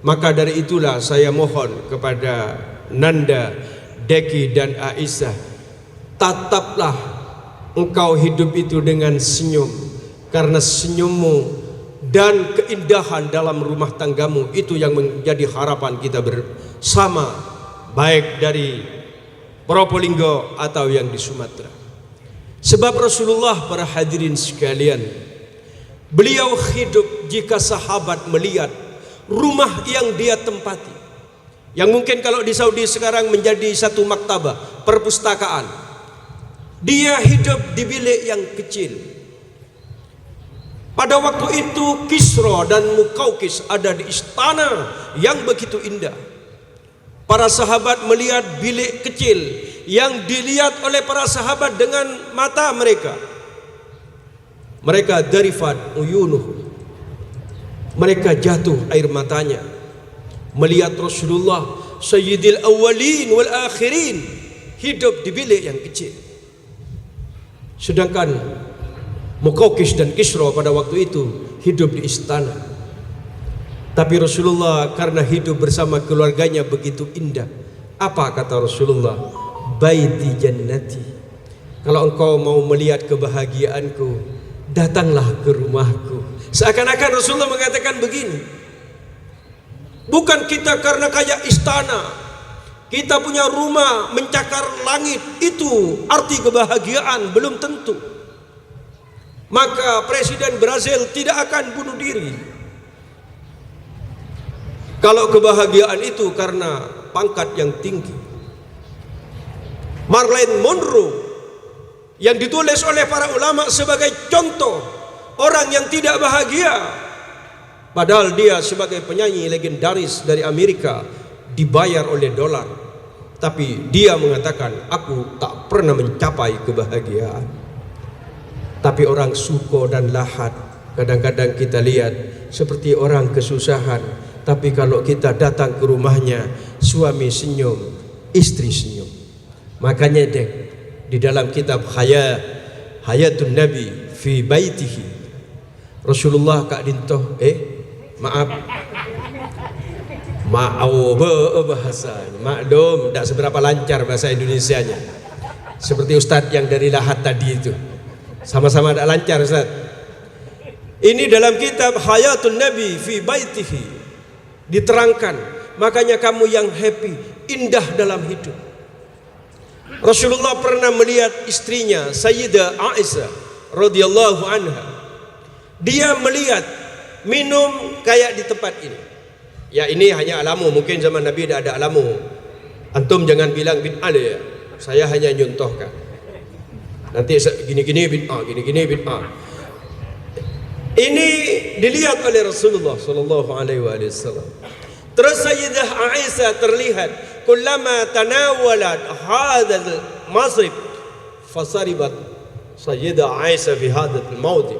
Maka dari itulah saya mohon kepada Nanda, Deki dan Aisyah, tataplah engkau hidup itu dengan senyum, karena senyummu dan keindahan dalam rumah tanggamu itu yang menjadi harapan kita bersama, baik dari Probolinggo atau yang di Sumatera. Sebab Rasulullah, para hadirin sekalian, beliau hidup jika sahabat melihat rumah yang dia tempati, yang mungkin kalau di Saudi sekarang menjadi satu maktabah, perpustakaan. Dia hidup di bilik yang kecil. Pada waktu itu Kisra dan Mukaukis ada di istana yang begitu indah. Para sahabat melihat bilik kecil yang dilihat oleh para sahabat dengan mata mereka. Mereka darifat uyunuh, mereka jatuh air matanya melihat Rasulullah Sayyidil Awwalin wal Akhirin hidup di bilik yang kecil. Sedangkan Mukaukis dan Kisra pada waktu itu hidup di istana. Tapi Rasulullah karena hidup bersama keluarganya begitu indah. Apa kata Rasulullah? Baiti jannati. Kalau engkau mau melihat kebahagiaanku, datanglah ke rumahku. Seakan-akan Rasulullah mengatakan begini, bukan kita karena kaya istana, kita punya rumah mencakar langit, itu arti kebahagiaan, belum tentu. Maka Presiden Brazil tidak akan bunuh diri kalau kebahagiaan itu karena pangkat yang tinggi. Marilyn Monroe yang ditulis oleh para ulama sebagai contoh orang yang tidak bahagia, padahal dia sebagai penyanyi legendaris dari Amerika dibayar oleh dolar, tapi dia mengatakan, aku tak pernah mencapai kebahagiaan. Tapi orang Suko dan Lahat Kadang-kadang kita lihat seperti orang kesusahan, tapi kalau kita datang ke rumahnya, suami senyum, istri senyum. Makanya dek, di dalam kitab Hayatun Nabi fi baitihi, Rasulullah Kak Dintoh, maaf bahasanya, maklum tidak seberapa lancar bahasa Indonesianya. Seperti Ustadz yang dari Lahat tadi itu, sama-sama tidak lancar Ustadz. Ini dalam kitab Hayatun Nabi fi baitihi diterangkan, makanya kamu yang happy, indah dalam hidup. Rasulullah pernah melihat istrinya Sayyidah Aisyah radhiyallahu anha. Dia melihat minum kayak di tempat ini. Ya ini hanya alamu, mungkin zaman Nabi tidak ada alamu. Antum jangan bilang bid'ah ya. Saya hanya nyontohkan. Nanti gini-gini bid'ah, gini-gini bid'ah. Ini dilihat oleh Rasulullah sallallahu alaihi wasallam. Terus Sayyidah Aisyah terlihat kullama tanawalat hadzal masrib fasaribat Sayyidah Aisyah fi hadzal mawdi.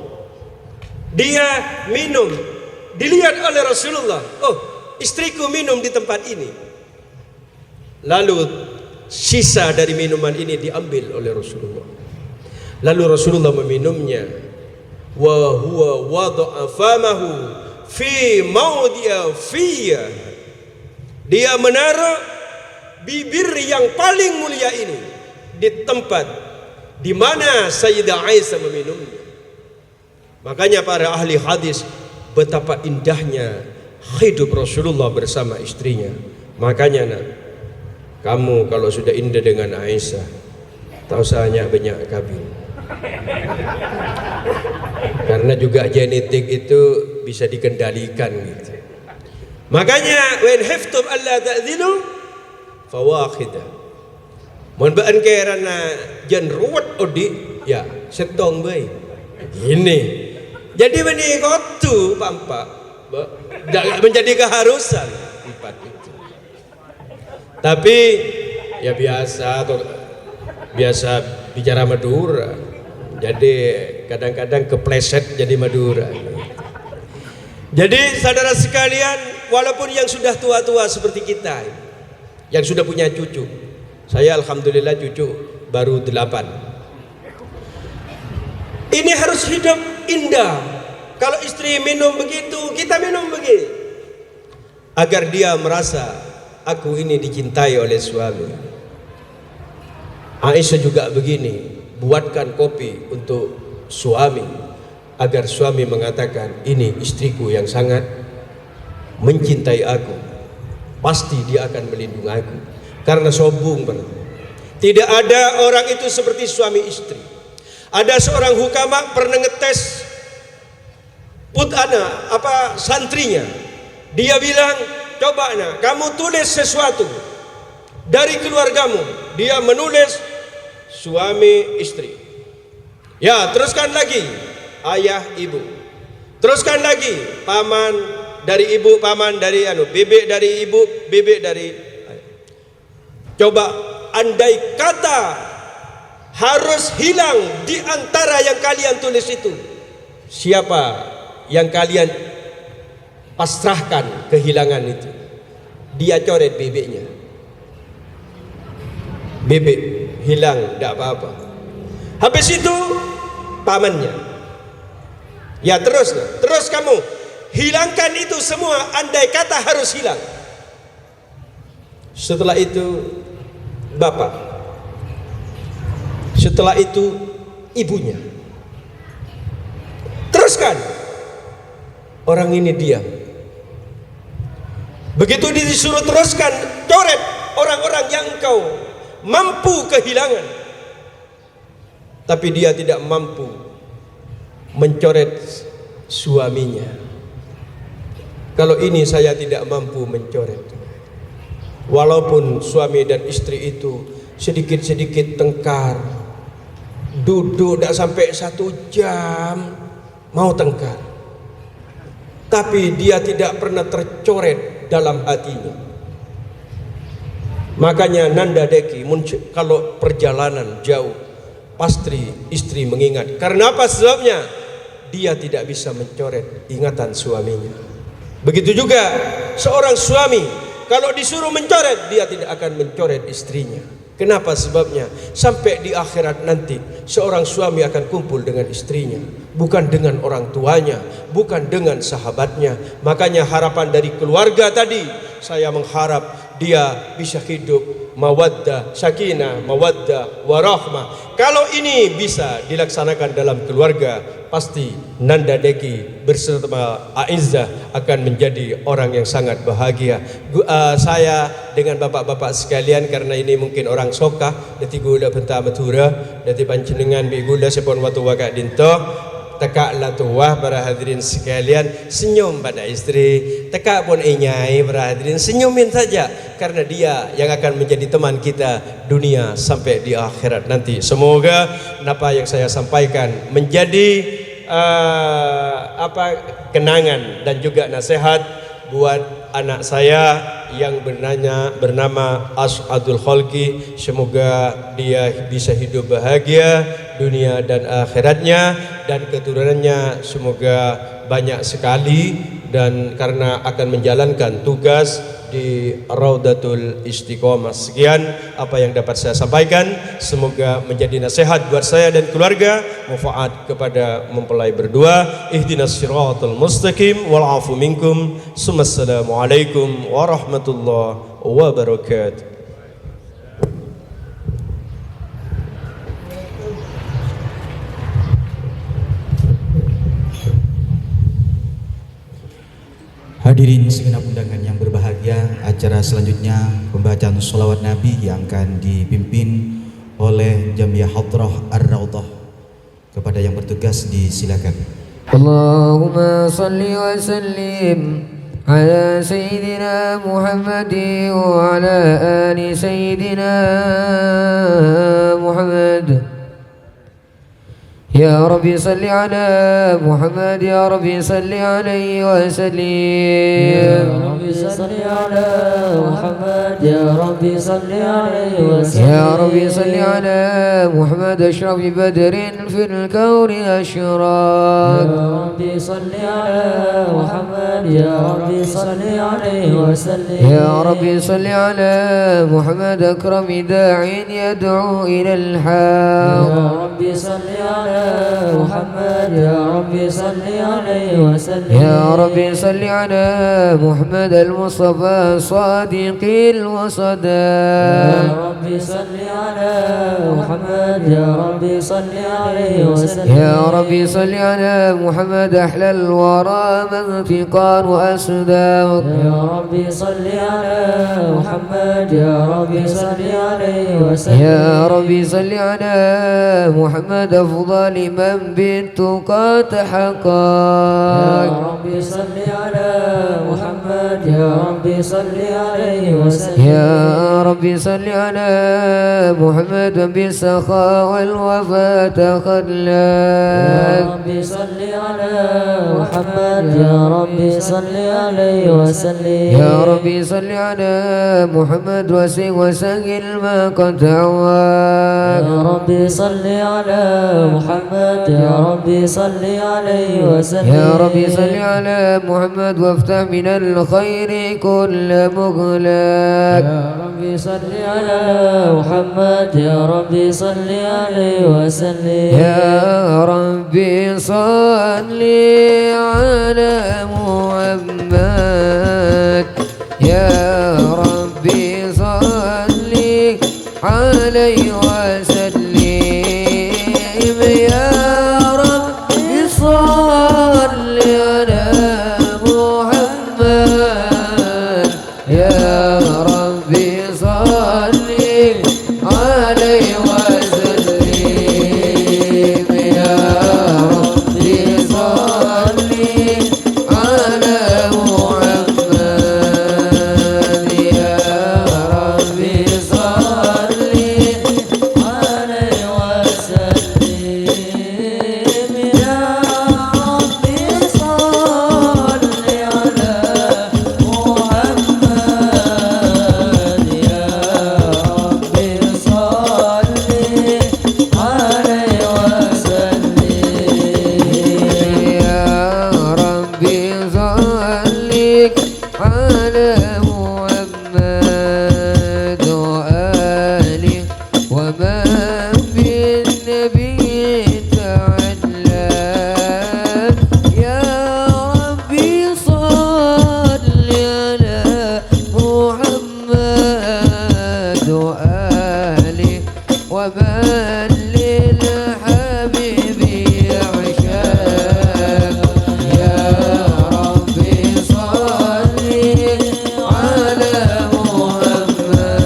Dia minum, dilihat oleh Rasulullah, oh istriku minum di tempat ini. Lalu sisa dari minuman ini diambil oleh Rasulullah. Lalu Rasulullah meminumnya. Wa huwa wada'a famahu fi mawdi'a fiyya. Dia menaruh bibir yang paling mulia ini di tempat di mana Sayyidah Aisyah meminumnya. Makanya para ahli hadis betapa indahnya hidup Rasulullah bersama istrinya. Makanya nak, kamu kalau sudah indah dengan Aisyah, tak usah banyak kawin. Karena juga genetik itu bisa dikendalikan gitu. Makanya when hiftum alla ta'dhilu fawahidah. Mun baan kerana jan ruwet odi ya setong bae. Gini. Jadi bani kotu pampak menjadi keharusan empat itu. Tapi ya biasa bicara Madura. Jadi kadang-kadang kepleset jadi Madura. Jadi saudara sekalian, walaupun yang sudah tua-tua seperti kita, yang sudah punya cucu, saya alhamdulillah cucu baru 8. Ini harus hidup indah. Kalau istri minum begitu, kita minum begitu, agar dia merasa aku ini dicintai oleh suami. Aisyah juga begini, buatkan kopi untuk suami agar suami mengatakan ini istriku yang sangat mencintai aku, pasti dia akan melindungi aku. Karena sobung tidak ada orang itu seperti suami istri. Ada seorang hukama pernah ngetes santrinya. Dia bilang, coba kamu tulis sesuatu dari keluargamu. Dia menulis suami istri. Ya, teruskan lagi ayah ibu. Teruskan lagi paman dari ibu, paman dari bebek dari ibu, bebek dari ayah. Coba andai kata harus hilang di antara yang kalian tulis itu, siapa yang kalian pasrahkan kehilangan itu? Dia coret bebeknya. Bebek hilang, tidak apa-apa. Habis itu pamannya. Ya terus kamu hilangkan itu semua andai kata harus hilang. Setelah itu bapak. Setelah itu ibunya. Teruskan. Orang ini diam. Begitu disuruh teruskan, coret orang-orang yang engkau mampu kehilangan, tapi dia tidak mampu mencoret suaminya. Kalau ini saya tidak mampu mencoret. Walaupun suami dan istri itu sedikit-sedikit tengkar, duduk tidak sampai 1 jam mau tengkar, tapi dia tidak pernah tercoret dalam hatinya. Makanya Nanda Deki kalau perjalanan jauh pasti istri mengingat. Karena apa sebabnya? dia tidak bisa mencoret ingatan suaminya. Begitu juga seorang suami kalau disuruh mencoret, dia tidak akan mencoret istrinya. Kenapa sebabnya? Sampai di akhirat nanti seorang suami akan kumpul dengan istrinya, bukan dengan orang tuanya, bukan dengan sahabatnya. Makanya harapan dari keluarga tadi, saya mengharap dia bisa hidup mawaddah, sakinah, mawaddah, warahmah. Kalau ini bisa dilaksanakan dalam keluarga, pasti Nanda Deki bersama Aizzah akan menjadi orang yang sangat bahagia. Saya dengan bapak-bapak sekalian, karena ini mungkin orang Sokah, dati gula benta matura, dati panjenengan bi gula sepon watu wakak dinto. Tekaklah tuah para hadirin sekalian, senyum pada istri. Tekak pun inyai para hadirin, senyumin saja, karena dia yang akan menjadi teman kita dunia sampai di akhirat nanti. Semoga apa yang saya sampaikan menjadi kenangan dan juga nasihat buat anak saya yang bernama As'adul Khalqi. Semoga dia bisa hidup bahagia dunia dan akhiratnya, dan keturunannya semoga banyak sekali, dan karena akan menjalankan tugas di Raudatul Istiqomah. Sekian apa yang dapat saya sampaikan, semoga menjadi nasihat buat saya dan keluarga, manfaat kepada mempelai berdua. Ihdinas siratal mustaqim wal afu minkum. Assalamualaikum warahmatullahi wabarakatuh. Hadirin segenap undangan yang berbahagia, acara selanjutnya pembacaan sholawat Nabi yang akan dipimpin oleh Jamiah Hadrah Ar-Raudhah. Kepada yang bertugas disilakan. Allahumma salli wa sallim ala Sayyidina Muhammad wa ala ali Sayyidina Muhammad. يا ربي صل على محمد يا ربي صل عليه وسلم يا ربي صل على محمد يا ربي صل عليه وسلم يا ربي صل على محمد أشرف بدر في الكون أشراق يا ربي صل على محمد يا ربي صل عليه وسلم يا ربي صل على محمد أكرم داع يدعو إلى الحق يا ربي صل على محمد يا ربي صل عليه وسلم يا ربي صل على محمد المصطفى صادق الوصداق يا ربي صل على محمد يا ربي صل عليه وسلم يا ربي صل على محمد أحلى الورى منطقا وأصداق يا ربي صل على محمد يا ربي صل عليه وسلم يا ربي صل على محمد أفضل من بالتقى تحقق يا ربي صل على محمد يا ربي صل عليه وسلم يا ربي صل على محمد بالسخاء والوفاء يا تخلق ربي صل على محمد يا ربي صل عليه وسلم يا ربي صل على محمد وسهل ما قد عواك يا ربي صل على محمد يا ربي صل عليه وسلم يا ربي صل على محمد وافتح من الخير كل مغلق يا ربي صل على محمد يا ربي صل عليه وسلم يا ربي صل على محمد يا ربي صل عليه وسلم يا ربي صل على محمد يا ربي صل عليه وسلم يا ربي صل على محمد يا ربي صل سؤالي ومن للحبيب يعشاق يا ربي صلي على محمد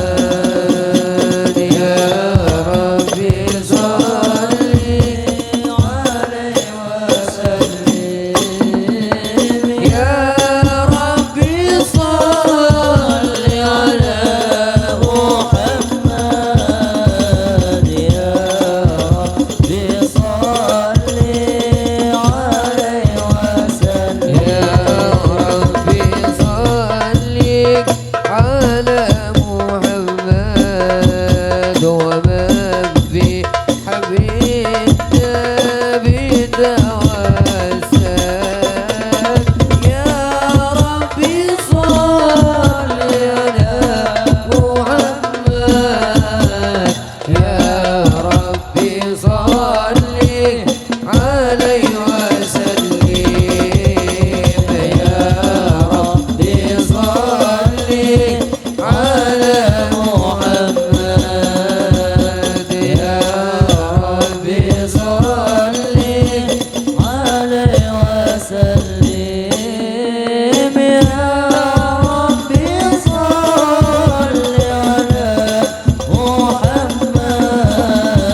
يا ربي صلي عليه وسلم يا ربي صلي على محمد يا ربي صلي عليه وسلم يا ربي صلي على محمد ومن في حبيب النبي توسل يا ربي صلي على محمد يا ربي صلي عليه وسلم يا ربي صلي على محمد يا ربي صلي عليه وسلم يا ربي صلي على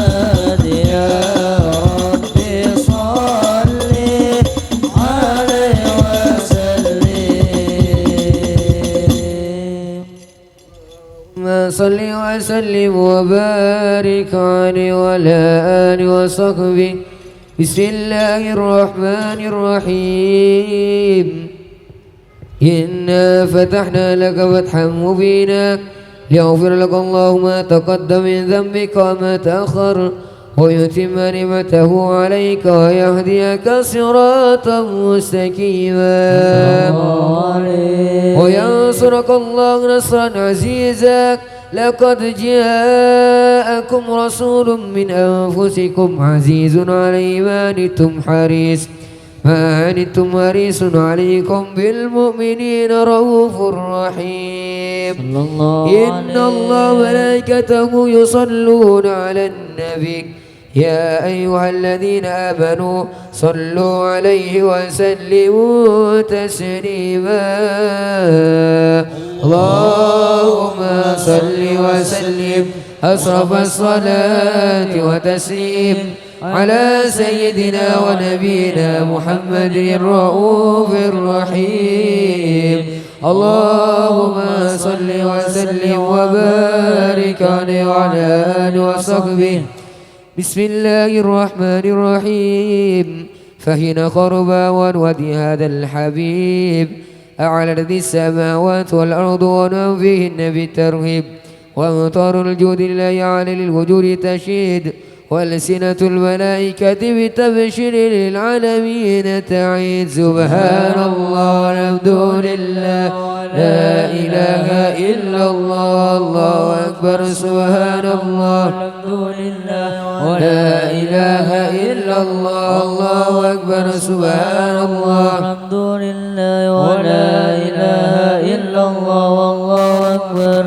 محمد يا ربي صلي عليه وسلم صل وسلم وبارك عليه وعلى آله وصحبه بسم الله الرحمن الرحيم إنا فتحنا لك فتحا مبينا ليغفر لك الله ما تقدم من ذنبك وما تأخر ويتم نعمته عليك ويهديك صراطا مستقيما وينصرك الله نصرا عزيزا لقد جاءكم رسول من أنفسكم عزيز عليه ما عنتم حريص عليكم بالمؤمنين رؤوف رحيم إن الله وملائكته يصلون على النبي يا أيها الذين آمنوا صلوا عليه وسلموا تسليما اللهم صل وسلم أشرف الصلاة وتسليم على سيدنا ونبينا محمد الرؤوف الرحيم اللهم صل وسلم وبارك عليه وعلى آله وصحبه بسم الله الرحمن الرحيم فهنا خربا ودي هذا الحبيب أعلى ذي السماوات والأرض ونم فيهن بالترهيب ومطار الجود لا يعلى للوجود تشيد والسنة الملائكة بتبشر للعالمين تعيد سبحان الله الحمد لله لا إله إلا الله الله أكبر سبحان الله الحمد لله ولا إله إلا الله الله أكبر سبحان الله الحمد لله ولا إله إلا الله والله أكبر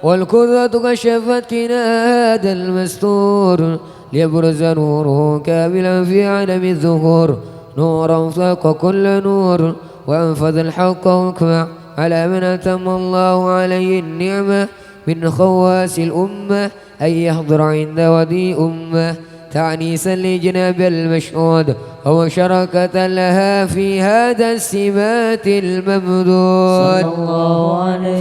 والكذبة كشفت كناد المستور ليبرز نوره كاملا في عالم الظهور نورا فوق كل نور وأنفذ الحق حكما على من أتم الله عليه النعمة من خواص الأمة أن يحضر عند ودي أمة تعنيسا لجناب المشهود وشركة لها في هذا السمات الممدود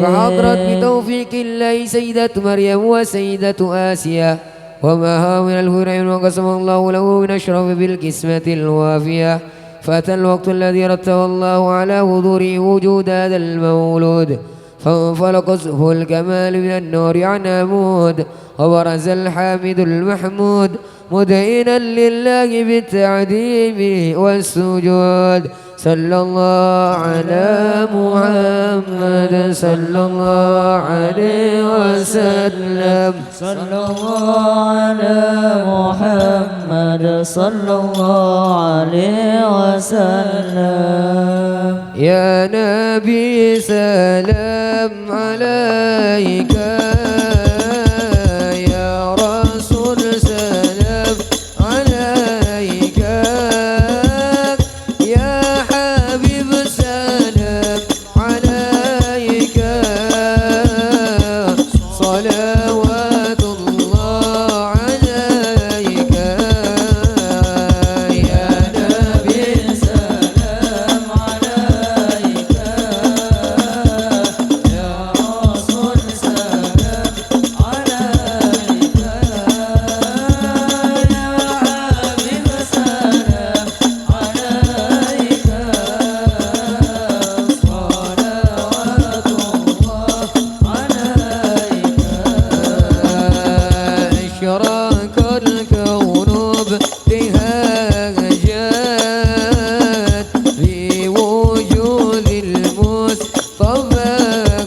فحضرت بتوفيق الله سيدة مريم وسيدة آسيا وما من الهرين وقسم الله له من أشرف بالقسمة الوافية فأتى الوقت الذي رتب الله على حضوره وجود هذا المولود فانفلق سفه الكمال من النور عن عمود وبرز الحامد المحمود مدينا لله بالتعظيم والسجود صلى الله على محمد صلى الله عليه وسلم صلى الله على محمد صلى الله عليه وسلم يا نبي سلام عليك أشرق الكون بهجات في وجود المصطفى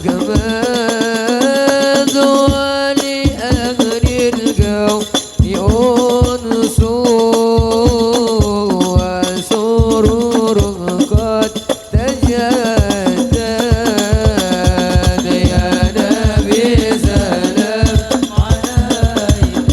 كمال ولأهل الكون أنس وسرور قد تجدد يا نبي سلام عليك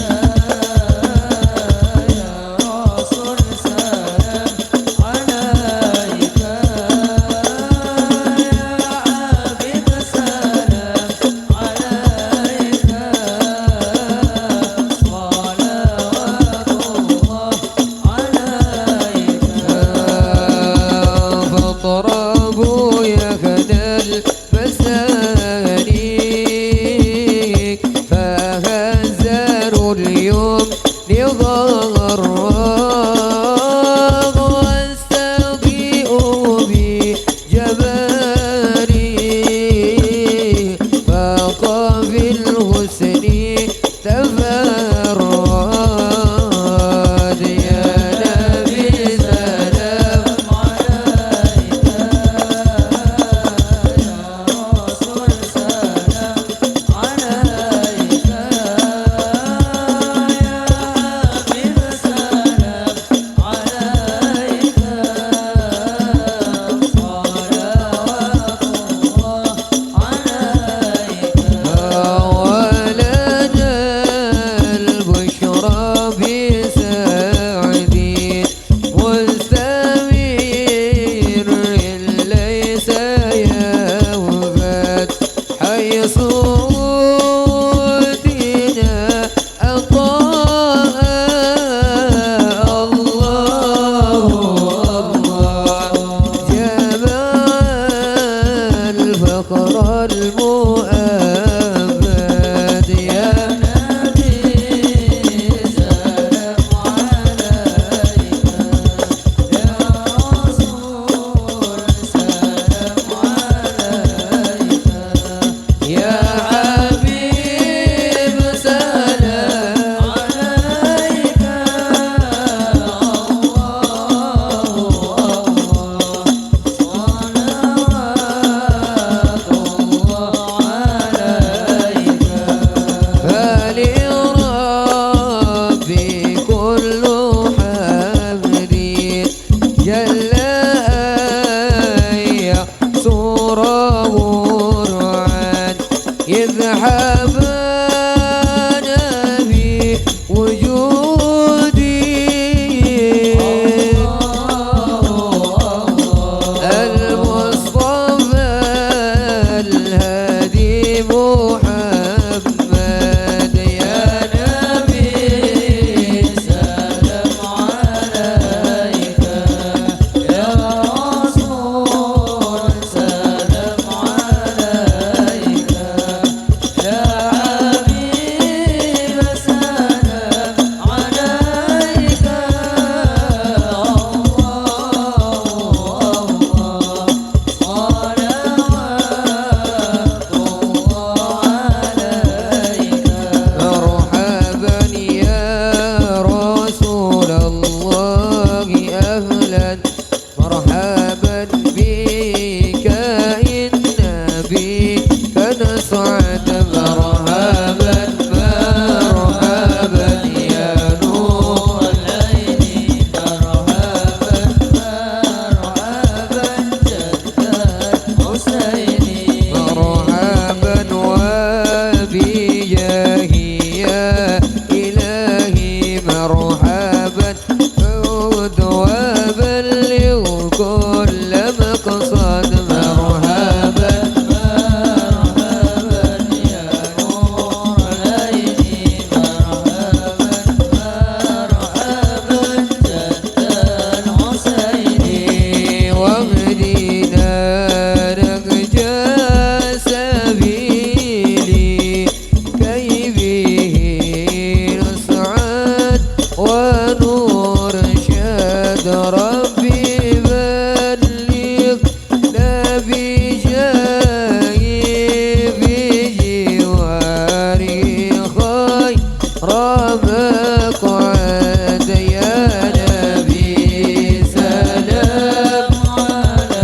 ربك عاد يا نبي سلام عليك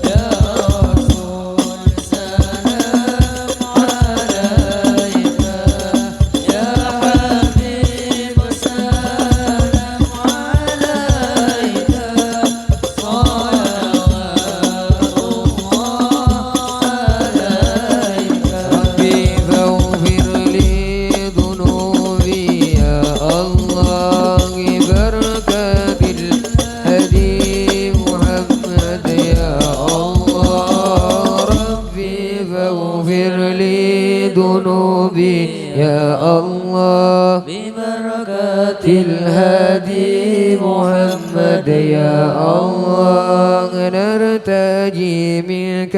يا رسول سلام عليك يا حبيب سلام عليك صلوات الله عليك ربي فاغفر لي ذنوبي يا الله بركة الهدي محمد يا الله ربي فاغفر لي ذنوبي يا الله ببركة الهادي محمد يا الله نرتجي منك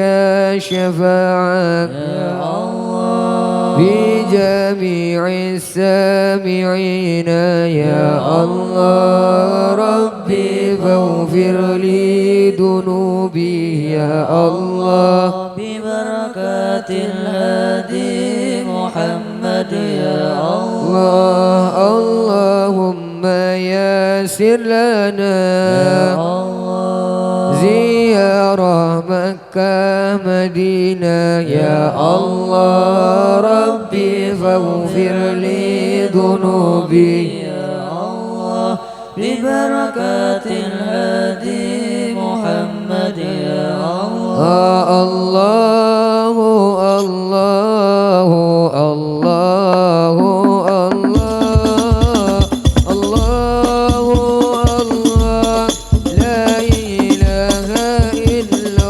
الشفاعة يا الله بجميع السامعين يا الله ربي فاغفر لي ذنوبي يا الله ببركة الهادي محمد يا الله اللهم يسر لنا يا الله زيارة مكة مدينة يا الله ربي فاغفر لي ذنوبي يا الله ببركة الهادي محمد يا الله الله الله الله الله الله لا إله إلا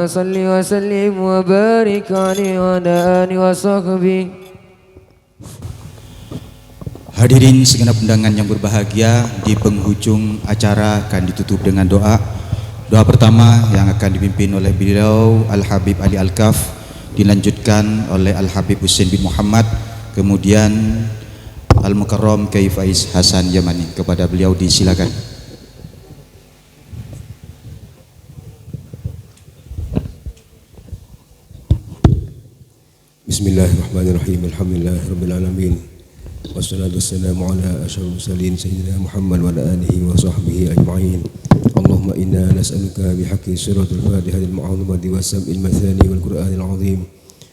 صل وسلم وبارك عليه وعلى آله وصحبه. Hadirin segenap undangan yang berbahagia, di penghujung acara akan ditutup dengan doa. Doa pertama yang akan dipimpin oleh beliau Al-Habib Ali Al-Kaf, dilanjutkan oleh Al-Habib Husain bin Muhammad, kemudian Al-Mukarram Kiai Faiz Hasan Yamani. Kepada beliau disilakan. Bismillahirrahmanirrahim. Alhamdulillahirabbil alamin. Wassalatu wassalamu ala asyrafil mursalin sayyidina Muhammad wa ala alihi wa sahbihi ajma'in. Allahumma inna nas'aluka bihaqqi suratul Fatihah al-mu'azzamati wa sab'il mathani wal Qur'anil 'azim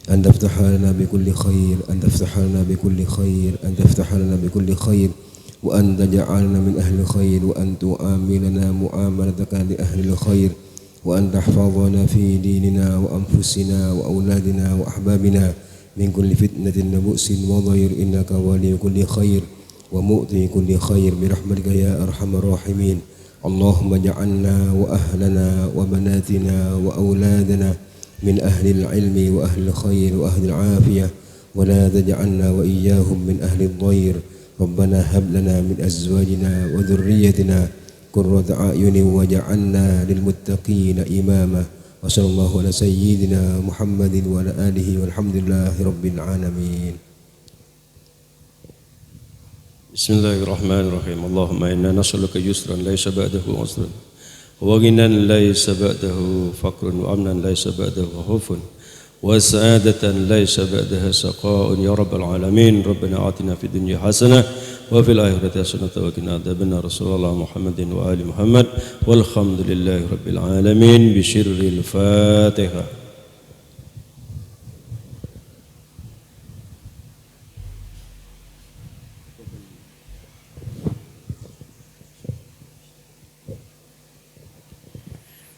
an taftaha lana bi kulli khair, an taftaha lana bi kulli khair, an taftaha lana bi kulli khair wa an taj'alna min ahli khair wa an tu'amilana mu'amalataka li ahli khair wa an tahfazana fi dinina wa anfusina wa auladina wa ahbabina min kulli fitnatin wa bu'sin wa dhair innaka wali kulli khair wa mu'ti kulli khair bi rahmatika ya arhamar rahimin. Allahumma ja'alna wa ahlana wa banatina wa auladana من أهل العلم وأهل الخير وأهل العافية ولا تجعلنا وإياهم من أهل الضير. ربنا هب لنا من أزواجنا وذريتنا قرة أعين واجعلنا للمتقين إماما. وصلى الله على سيدنا محمد وعلى آله والحمد لله رب العالمين. بسم الله الرحمن الرحيم. اللهم إنا نسألك يسرا ليس بعده عسرا وغنى ليس بعده فقر وأمنا ليس بعده خوف وسعادة ليس بعدها سقاء يا رب العالمين. ربنا آتنا في الدنيا حسنة وفي الآخرة حسنة وقنا عذاب النار. رسول الله محمد وآل محمد والحمد لله رب العالمين. بشر الفاتحة.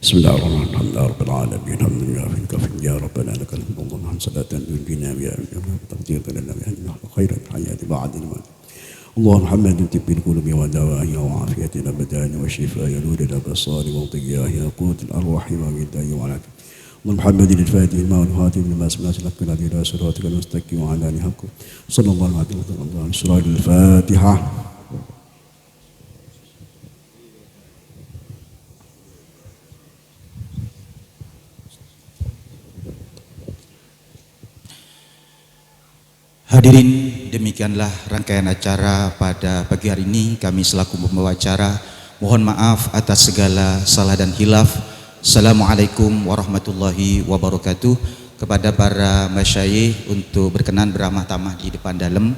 بسم الله الرحمن الرحيم. الحمد لله رب العالمين. الحمد لله في الكافي يا ربنا لك الحمد اللهم صلاة بنا بها تقدير لنا بها خير الحياة بعد الموت. اللهم محمد طب القلوب ودوائها وعافيتنا البدان وشفاء نور الابصار وضياء قوت الارواح وغذاء وعافية. اللهم محمد الفاتح الماء والهاتف لما سمعت لك الذي لا صراطك المستقيم وعلى اله حق صلى الله عليه وسلم. سورة الفاتحة. Hadirin, demikianlah rangkaian acara pada pagi hari ini. Kami selaku pembawa acara mohon maaf atas segala salah dan hilaf. Assalamualaikum warahmatullahi wabarakatuh. Kepada para masyayikh untuk berkenan beramah tamah di depan dalam,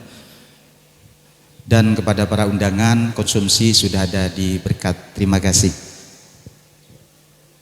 dan kepada para undangan konsumsi sudah ada di berkat. Terima kasih.